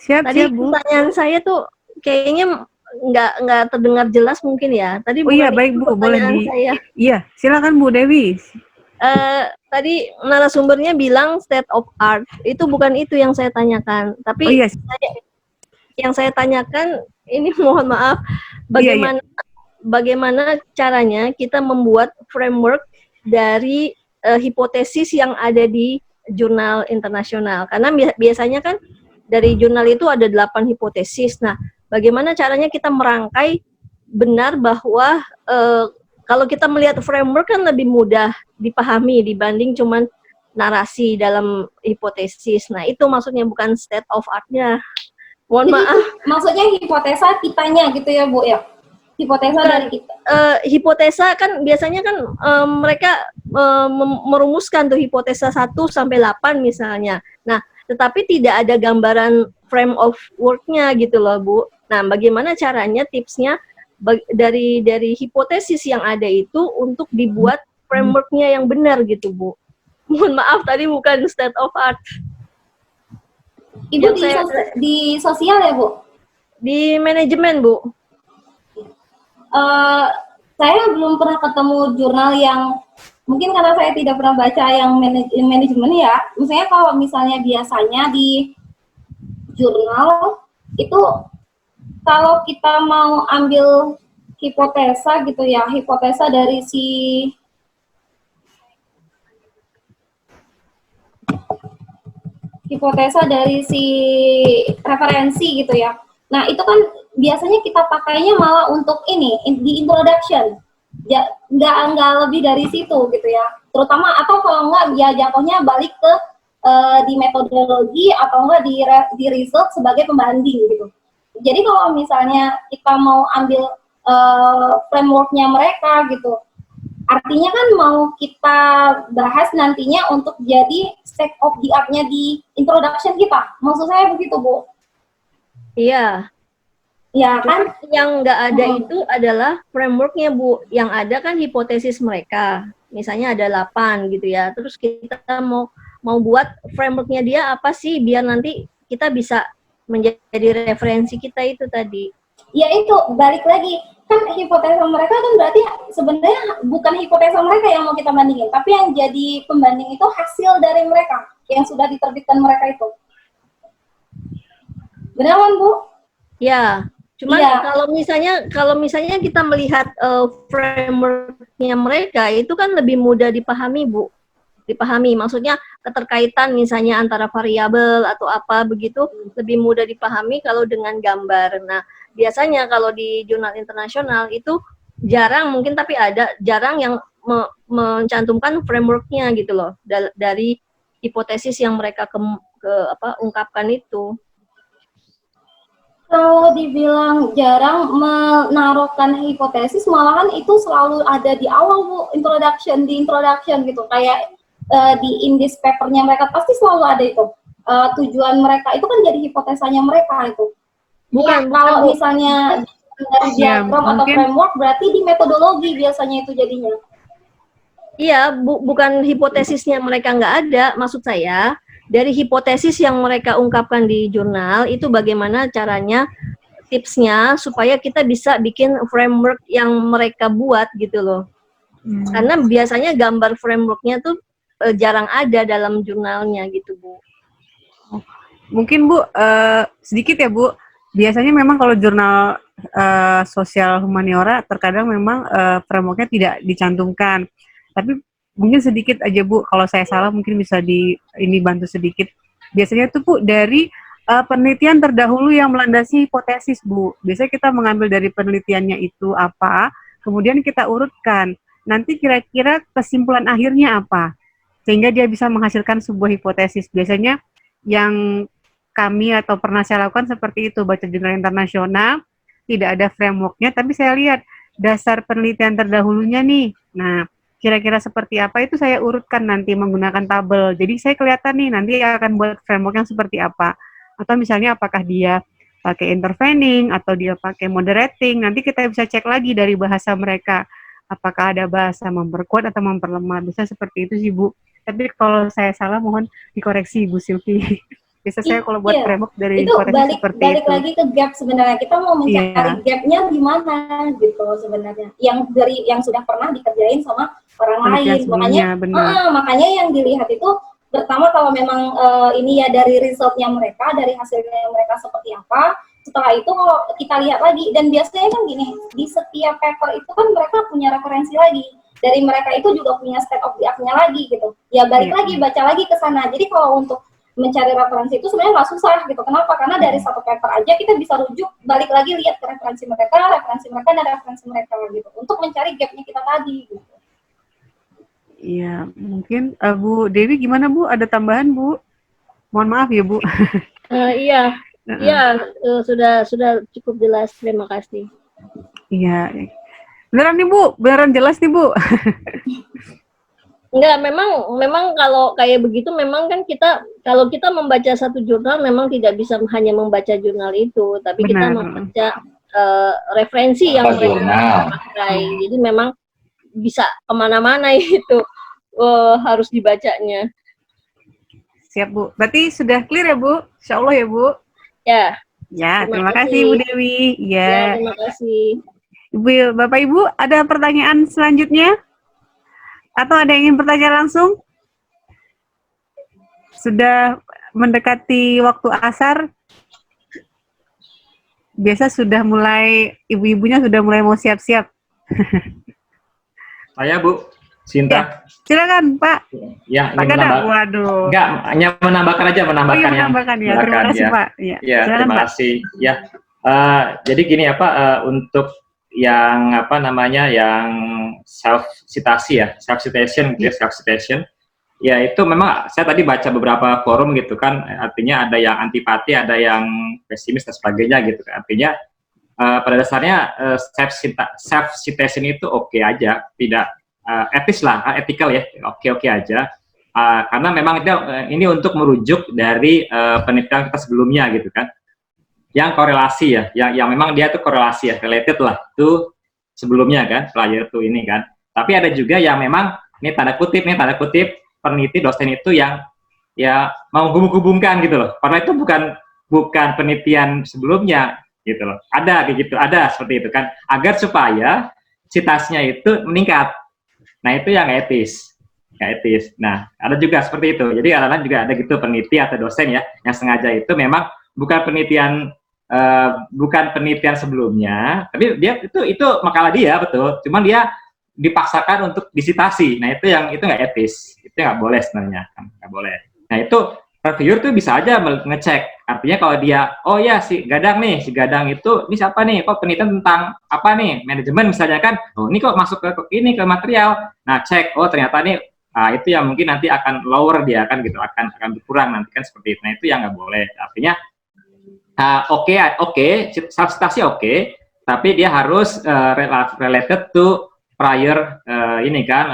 Speaker 1: Siap,
Speaker 3: tadi
Speaker 1: Bu.
Speaker 3: Pertanyaan saya tuh kayaknya nggak terdengar jelas mungkin ya. Tadi
Speaker 1: iya, baik Bu, boleh
Speaker 3: saya.
Speaker 1: Iya, silakan Bu Dewi.
Speaker 3: tadi narasumbernya bilang state of art. Itu bukan itu yang saya tanyakan. Tapi
Speaker 1: Oh iya,
Speaker 3: yang saya tanyakan ini mohon maaf,
Speaker 1: iya, iya.
Speaker 3: bagaimana caranya kita membuat framework dari hipotesis yang ada di jurnal internasional. Karena biasanya kan dari jurnal itu ada 8 hipotesis. Nah, bagaimana caranya kita merangkai benar bahwa kalau kita melihat framework kan lebih mudah dipahami dibanding cuman narasi dalam hipotesis. Nah, itu maksudnya bukan state of art-nya. Mohon
Speaker 2: Jadi
Speaker 3: maaf.
Speaker 2: maksudnya hipotesa kitanya gitu ya Bu ya? Hipotesa
Speaker 3: Bukan,
Speaker 2: dari kita.
Speaker 3: hipotesa kan biasanya kan mereka merumuskan tuh hipotesa 1 sampai 8 misalnya. Nah, tetapi tidak ada gambaran frame of work-nya gitu loh, Bu. Nah, bagaimana caranya tipsnya dari hipotesis yang ada itu untuk dibuat framework-nya yang benar gitu, Bu. Mohon maaf tadi bukan state of art.
Speaker 2: Ibu di sosial ya Bu?
Speaker 3: Di manajemen, Bu.
Speaker 2: Saya belum pernah ketemu jurnal yang mungkin karena saya tidak pernah baca yang manajemen ya. Misalnya kalau misalnya biasanya di jurnal itu kalau kita mau ambil hipotesa gitu ya, hipotesa dari si referensi gitu ya. Nah, itu kan biasanya kita pakainya malah untuk ini di introduction. Ya, nggak lebih dari situ gitu ya. Terutama atau kalau nggak ya jatuhnya balik ke di metodologi atau enggak di result sebagai pembanding gitu. Jadi kalau misalnya kita mau ambil frameworknya mereka gitu, artinya kan mau kita bahas nantinya untuk jadi state of the art-nya di introduction kita. Maksud saya begitu, Bu.
Speaker 3: Iya.
Speaker 2: Ya kan?
Speaker 3: Yang nggak ada itu adalah frameworknya, Bu. Yang ada kan hipotesis mereka. Misalnya ada 8 gitu ya. Terus kita mau buat frameworknya dia apa sih biar nanti kita bisa menjadi referensi kita itu tadi.
Speaker 2: Ya itu, balik lagi. Kan hipotesa mereka kan berarti sebenarnya bukan hipotesa mereka yang mau kita bandingin, tapi yang jadi pembanding itu hasil dari mereka yang sudah diterbitkan mereka itu. Benar kan, Bu?
Speaker 3: Ya, cuman
Speaker 2: ya.
Speaker 3: kalau misalnya kita melihat frameworknya mereka itu kan lebih mudah dipahami, Bu. Dipahami, maksudnya keterkaitan misalnya antara variabel atau apa begitu lebih mudah dipahami kalau dengan gambar. Nah, biasanya kalau di jurnal internasional itu jarang mungkin tapi jarang yang mencantumkan frameworknya gitu loh dari hipotesis yang mereka ungkapkan itu.
Speaker 2: Kalau dibilang jarang menaruhkan hipotesis, malahan itu selalu ada di awal, Bu, di introduction gitu, kayak di in this papernya mereka pasti selalu ada itu. Tujuan mereka itu kan jadi hipotesanya mereka itu.
Speaker 3: Bukan,
Speaker 2: kalau misalnya dari diagram atau framework berarti di metodologi biasanya itu jadinya.
Speaker 3: Iya, bukan hipotesisnya mereka nggak ada, maksud saya dari hipotesis yang mereka ungkapkan di jurnal itu bagaimana caranya tipsnya supaya kita bisa bikin framework yang mereka buat gitu loh. Karena biasanya gambar frameworknya tuh jarang ada dalam jurnalnya gitu, Bu.
Speaker 1: Mungkin Bu, sedikit ya Bu, biasanya memang kalau jurnal sosial humaniora terkadang memang frameworknya tidak dicantumkan. Tapi mungkin sedikit aja Bu, kalau saya salah mungkin bisa bantu sedikit. Biasanya tuh Bu dari penelitian terdahulu yang melandasi hipotesis Bu. Biasanya kita mengambil dari penelitiannya itu apa, kemudian kita urutkan. Nanti kira-kira kesimpulan akhirnya apa, sehingga dia bisa menghasilkan sebuah hipotesis. Biasanya yang kami atau pernah saya lakukan seperti itu, baca jurnal internasional, tidak ada frameworknya, tapi saya lihat dasar penelitian terdahulunya nih. Nah, kira-kira seperti apa itu saya urutkan nanti menggunakan tabel. Jadi saya kelihatan nih nanti akan buat framework yang seperti apa. Atau misalnya apakah dia pakai intervening atau dia pakai moderating. Nanti kita bisa cek lagi dari bahasa mereka. Apakah ada bahasa memperkuat atau memperlemah. Bisa seperti itu sih Bu. Tapi kalau saya salah mohon dikoreksi Bu Silvi. Biasa saya kalau buat
Speaker 2: Iya,
Speaker 1: framework dari
Speaker 2: itu
Speaker 1: hipotesi seperti
Speaker 2: balik
Speaker 1: itu.
Speaker 2: lagi ke gap sebenarnya. Kita mau mencari
Speaker 1: Iya,
Speaker 2: gapnya di mana gitu sebenarnya. Yang dari yang sudah pernah dikerjain sama orang
Speaker 1: penelitian
Speaker 2: lain. Makanya,
Speaker 1: sebelumnya benar.
Speaker 2: makanya yang dilihat itu pertama kalau memang ini ya dari resultnya mereka, dari hasilnya mereka seperti apa. Setelah itu kalau kita lihat lagi, dan biasanya kan gini, di setiap paper itu kan mereka punya referensi lagi. Dari mereka itu juga punya state of the art-nya lagi gitu. Ya balik
Speaker 1: Iya.
Speaker 2: lagi, baca lagi ke sana. Jadi kalau untuk mencari referensi itu sebenarnya nggak susah gitu. Kenapa? Karena dari satu paper aja kita bisa rujuk, balik lagi lihat ke referensi mereka, dan referensi mereka gitu. Untuk mencari gapnya kita tadi gitu.
Speaker 1: Iya, mungkin Bu Dewi gimana Bu? Ada tambahan Bu? Mohon maaf ya Bu.
Speaker 3: Iya, iya, sudah cukup jelas. Terima kasih.
Speaker 1: Iya. Beneran nih Bu, beneran jelas nih Bu.
Speaker 3: Enggak, memang kalau kayak begitu memang kan kalau kita membaca satu jurnal memang tidak bisa hanya membaca jurnal itu, tapi kita
Speaker 1: Benar.
Speaker 3: membaca referensi yang
Speaker 5: Apa
Speaker 3: mereka
Speaker 5: jurnal?
Speaker 3: pakai. Jadi memang bisa kemana-mana itu harus dibacanya.
Speaker 1: Siap Bu. Berarti sudah clear ya Bu? Insya Allah ya Bu.
Speaker 3: Ya,
Speaker 1: Ya,
Speaker 3: Terima
Speaker 1: terima kasih
Speaker 3: kasih.
Speaker 1: Bu Dewi.
Speaker 3: ya
Speaker 1: Ya.
Speaker 3: terima kasih.
Speaker 1: Ibu, Bapak Ibu, ada pertanyaan selanjutnya? Atau ada yang ingin bertanya langsung? Sudah mendekati waktu asar. Biasa sudah mulai, ibu-ibunya sudah mulai mau siap-siap.
Speaker 6: Saya Bu, Sinta.
Speaker 1: Silakan Pak.
Speaker 6: Ya,
Speaker 1: Pak
Speaker 6: ingin
Speaker 1: Gadang.
Speaker 6: menambah.
Speaker 1: Waduh.
Speaker 6: Enggak, hanya menambahkan aja,
Speaker 1: Oh iya,
Speaker 6: menambahkan yang.
Speaker 1: menambahkan ya. Terima kasih Pak. Ya,
Speaker 6: Ya,
Speaker 1: silakan
Speaker 6: terima
Speaker 1: Pak.
Speaker 6: kasih. Ya, jadi gini ya Pak, untuk yang apa namanya, yang self citasi ya, self citation, gitu ya, self citation. Ya itu memang saya tadi baca beberapa forum gitu kan, artinya ada yang antipati, ada yang pesimis dan sebagainya gitu kan. Artinya pada dasarnya self citation itu oke aja, tidak etis lah, ethical ya, oke aja. Karena memang itu ini untuk merujuk dari penelitian kita sebelumnya gitu kan, yang korelasi ya, yang memang dia tuh korelasi ya, related lah tuh sebelumnya kan, player tuh ini kan. Tapi ada juga yang memang ini tanda kutip peneliti dosen itu yang ya mau hubung-hubungkan gitu loh, karena itu bukan penelitian sebelumnya gitu loh. Ada kayak gitu, ada seperti itu kan, agar supaya citasnya itu meningkat. Nah itu yang etis. Nah ada juga seperti itu. Jadi kadang-kadang juga ada gitu peneliti atau dosen ya yang sengaja itu memang bukan penelitian sebelumnya, tapi dia itu makalah dia betul, cuman dia dipaksakan untuk disitasi. Nah itu nggak etis, itu nggak boleh sebenarnya, nggak boleh. Nah itu reviewer tuh bisa aja ngecek, artinya kalau dia, oh ya si Gadang itu ini siapa nih, kok penelitian tentang apa nih, manajemen misalnya kan, oh ini kok masuk ke material, nah cek, oh ternyata nih, itu yang mungkin nanti akan lower dia kan gitu, akan berkurang nanti kan seperti itu. Nah itu yang nggak boleh, artinya oke, substansi oke, tapi dia harus related to prior ini kan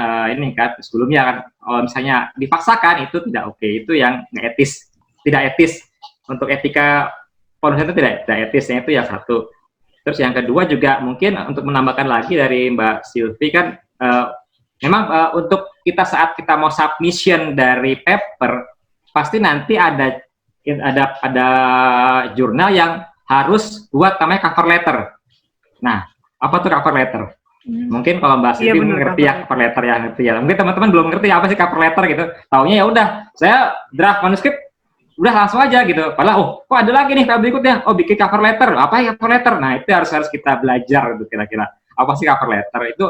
Speaker 6: sebelumnya kan. Kalau misalnya dipaksakan itu tidak oke, itu yang nggak etis, tidak etis untuk etika penulisan itu tidak etisnya, itu yang satu. Terus yang kedua juga mungkin untuk menambahkan lagi dari Mbak Sylvie kan, memang untuk kita saat kita mau submission dari paper pasti nanti ada jurnal yang harus buat namanya cover letter. Nah, apa tuh cover letter? Mungkin kalau Mbak Sylvie ngerti ya cover letter ya, ngerti ya. Mungkin teman-teman belum ngerti apa sih cover letter gitu. Taunya ya udah, saya draft manuskrip udah langsung aja gitu. Padahal kok ada lagi nih tahap berikutnya. Oh, bikin cover letter. Apa ya cover letter? Nah, itu harus kita belajar gitu kira-kira. Apa sih cover letter? Itu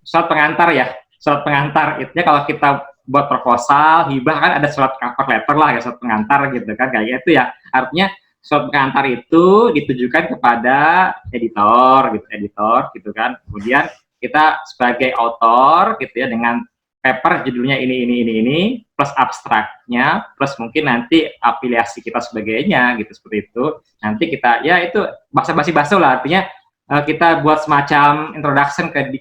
Speaker 6: surat pengantar ya. Surat pengantar itu kalau kita buat proposal, hibah kan ada surat cover letter lah ya, surat pengantar gitu kan, kayak itu ya. Artinya surat pengantar itu ditujukan kepada editor gitu kan. Kemudian kita sebagai author gitu ya, dengan paper judulnya ini plus abstraknya, plus mungkin nanti afiliasi kita sebagainya gitu, seperti itu. Nanti kita ya itu basa-basi lah, artinya kita buat semacam introduction ke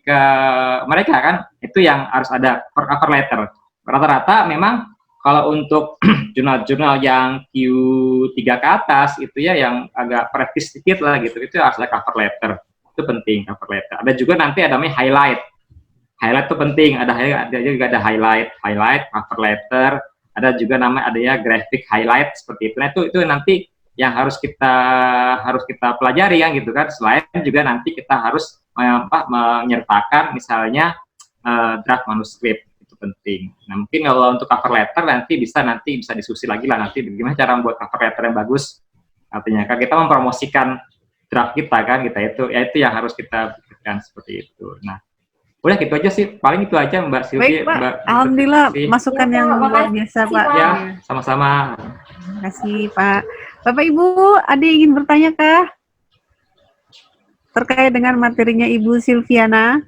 Speaker 6: mereka kan, itu yang harus ada cover letter. Rata-rata memang kalau untuk jurnal-jurnal yang Q3 ke atas itu ya, yang agak prestis sedikit lah gitu, itu harus ada cover letter. Itu penting, cover letter. Ada juga nanti ada namanya highlight itu penting, ada juga ada highlight, cover letter, ada juga ada ya graphic highlight seperti itu. Nah, itu nanti yang harus kita pelajari ya gitu kan. Selain juga nanti kita harus menyertakan misalnya draft manuskrip, itu penting. Nah, mungkin kalau untuk cover letter nanti bisa diskusi lagi lah nanti bagaimana cara membuat cover letter yang bagus. Artinya kan kita mempromosikan draft kita kan, itu yang harus kita berikan seperti itu. Nah, udah gitu aja sih, paling itu aja Mbak Silvi.
Speaker 1: Baik Pak, alhamdulillah masukan yang luar biasa Pak.
Speaker 6: Ya, sama-sama.
Speaker 1: Terima kasih Pak. Bapak Ibu, ada yang ingin bertanya kah? Terkait dengan materinya Ibu Silviana?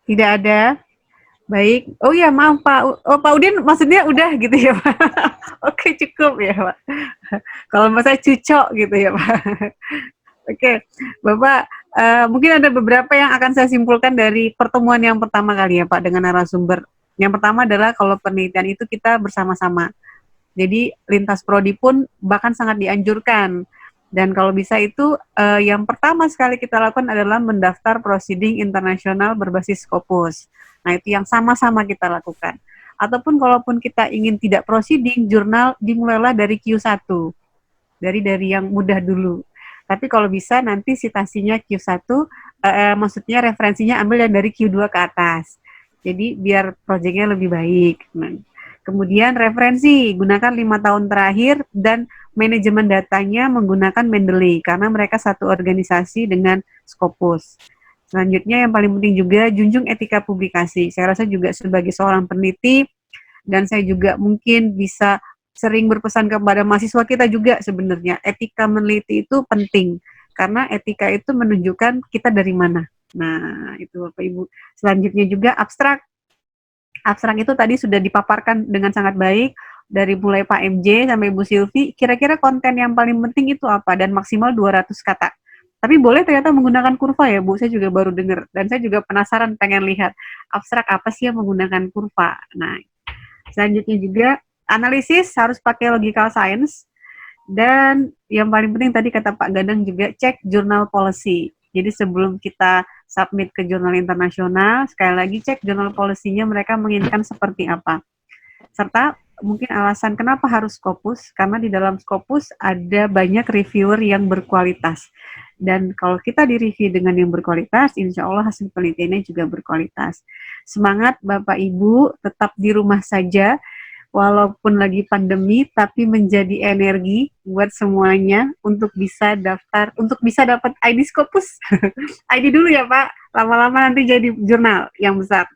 Speaker 1: Tidak ada? Baik. Oh ya, maaf Pak. Oh, Pak Udin maksudnya udah gitu ya Pak? Oke, cukup ya Pak. Kalau masa cucok gitu ya Pak. Oke, Bapak, mungkin ada beberapa yang akan saya simpulkan dari pertemuan yang pertama kali ya Pak dengan narasumber. Yang pertama adalah kalau penelitian itu kita bersama-sama. Jadi lintas prodi pun bahkan sangat dianjurkan. Dan kalau bisa itu yang pertama sekali kita lakukan adalah mendaftar proceeding internasional berbasis Scopus. Nah, itu yang sama-sama kita lakukan. Ataupun kalaupun kita ingin tidak proceeding, jurnal dimulailah dari Q1. Dari yang mudah dulu. Tapi kalau bisa nanti citasinya Q1, maksudnya referensinya ambil yang dari Q2 ke atas. Jadi biar proyeknya lebih baik. Nah, kemudian referensi, gunakan 5 tahun terakhir dan manajemen datanya menggunakan Mendeley karena mereka satu organisasi dengan Scopus. Selanjutnya yang paling penting juga junjung etika publikasi. Saya rasa juga sebagai seorang peneliti dan saya juga mungkin bisa sering berpesan kepada mahasiswa kita juga sebenarnya etika meneliti itu penting karena etika itu menunjukkan kita dari mana. Nah, itu Bapak Ibu. Selanjutnya juga abstrak. Abstrak itu tadi sudah dipaparkan dengan sangat baik dari mulai Pak MJ sampai Bu Silvi. Kira-kira konten yang paling penting itu apa dan maksimal 200 kata. Tapi boleh ternyata menggunakan kurva ya Bu. Saya juga baru dengar dan saya juga penasaran pengen lihat abstrak apa sih yang menggunakan kurva. Nah, selanjutnya juga analisis harus pakai logical science, dan yang paling penting tadi kata Pak Gadang juga cek jurnal policy. Jadi sebelum kita submit ke jurnal internasional, sekali lagi cek jurnal policy-nya mereka menginginkan seperti apa. Serta mungkin alasan kenapa harus Scopus, karena di dalam Scopus ada banyak reviewer yang berkualitas. Dan kalau kita direview dengan yang berkualitas, insya Allah hasil penelitiannya juga berkualitas. Semangat Bapak Ibu, tetap di rumah saja, walaupun lagi pandemi, tapi menjadi energi buat semuanya untuk bisa daftar, untuk bisa dapat ID Scopus. ID dulu ya Pak, lama-lama nanti jadi jurnal yang besar.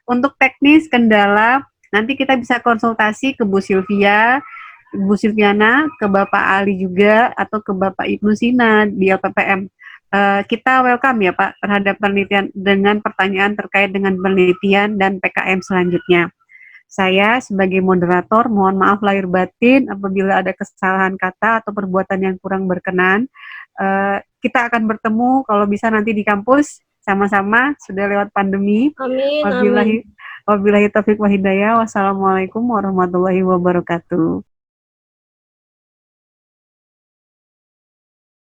Speaker 1: Untuk teknis, kendala, nanti kita bisa konsultasi ke Bu Silviana, ke Bapak Ali juga, atau ke Bapak Ibnu Sina di LPPM. Kita welcome ya Pak terhadap penelitian dengan pertanyaan terkait dengan penelitian dan PKM selanjutnya. Saya sebagai moderator mohon maaf lahir batin apabila ada kesalahan kata atau perbuatan yang kurang berkenan. Kita akan bertemu kalau bisa nanti di kampus sama-sama sudah lewat pandemi.
Speaker 3: Amin.
Speaker 1: Wabillahi taufiq wa hidayah. Wassalamualaikum warahmatullahi wabarakatuh.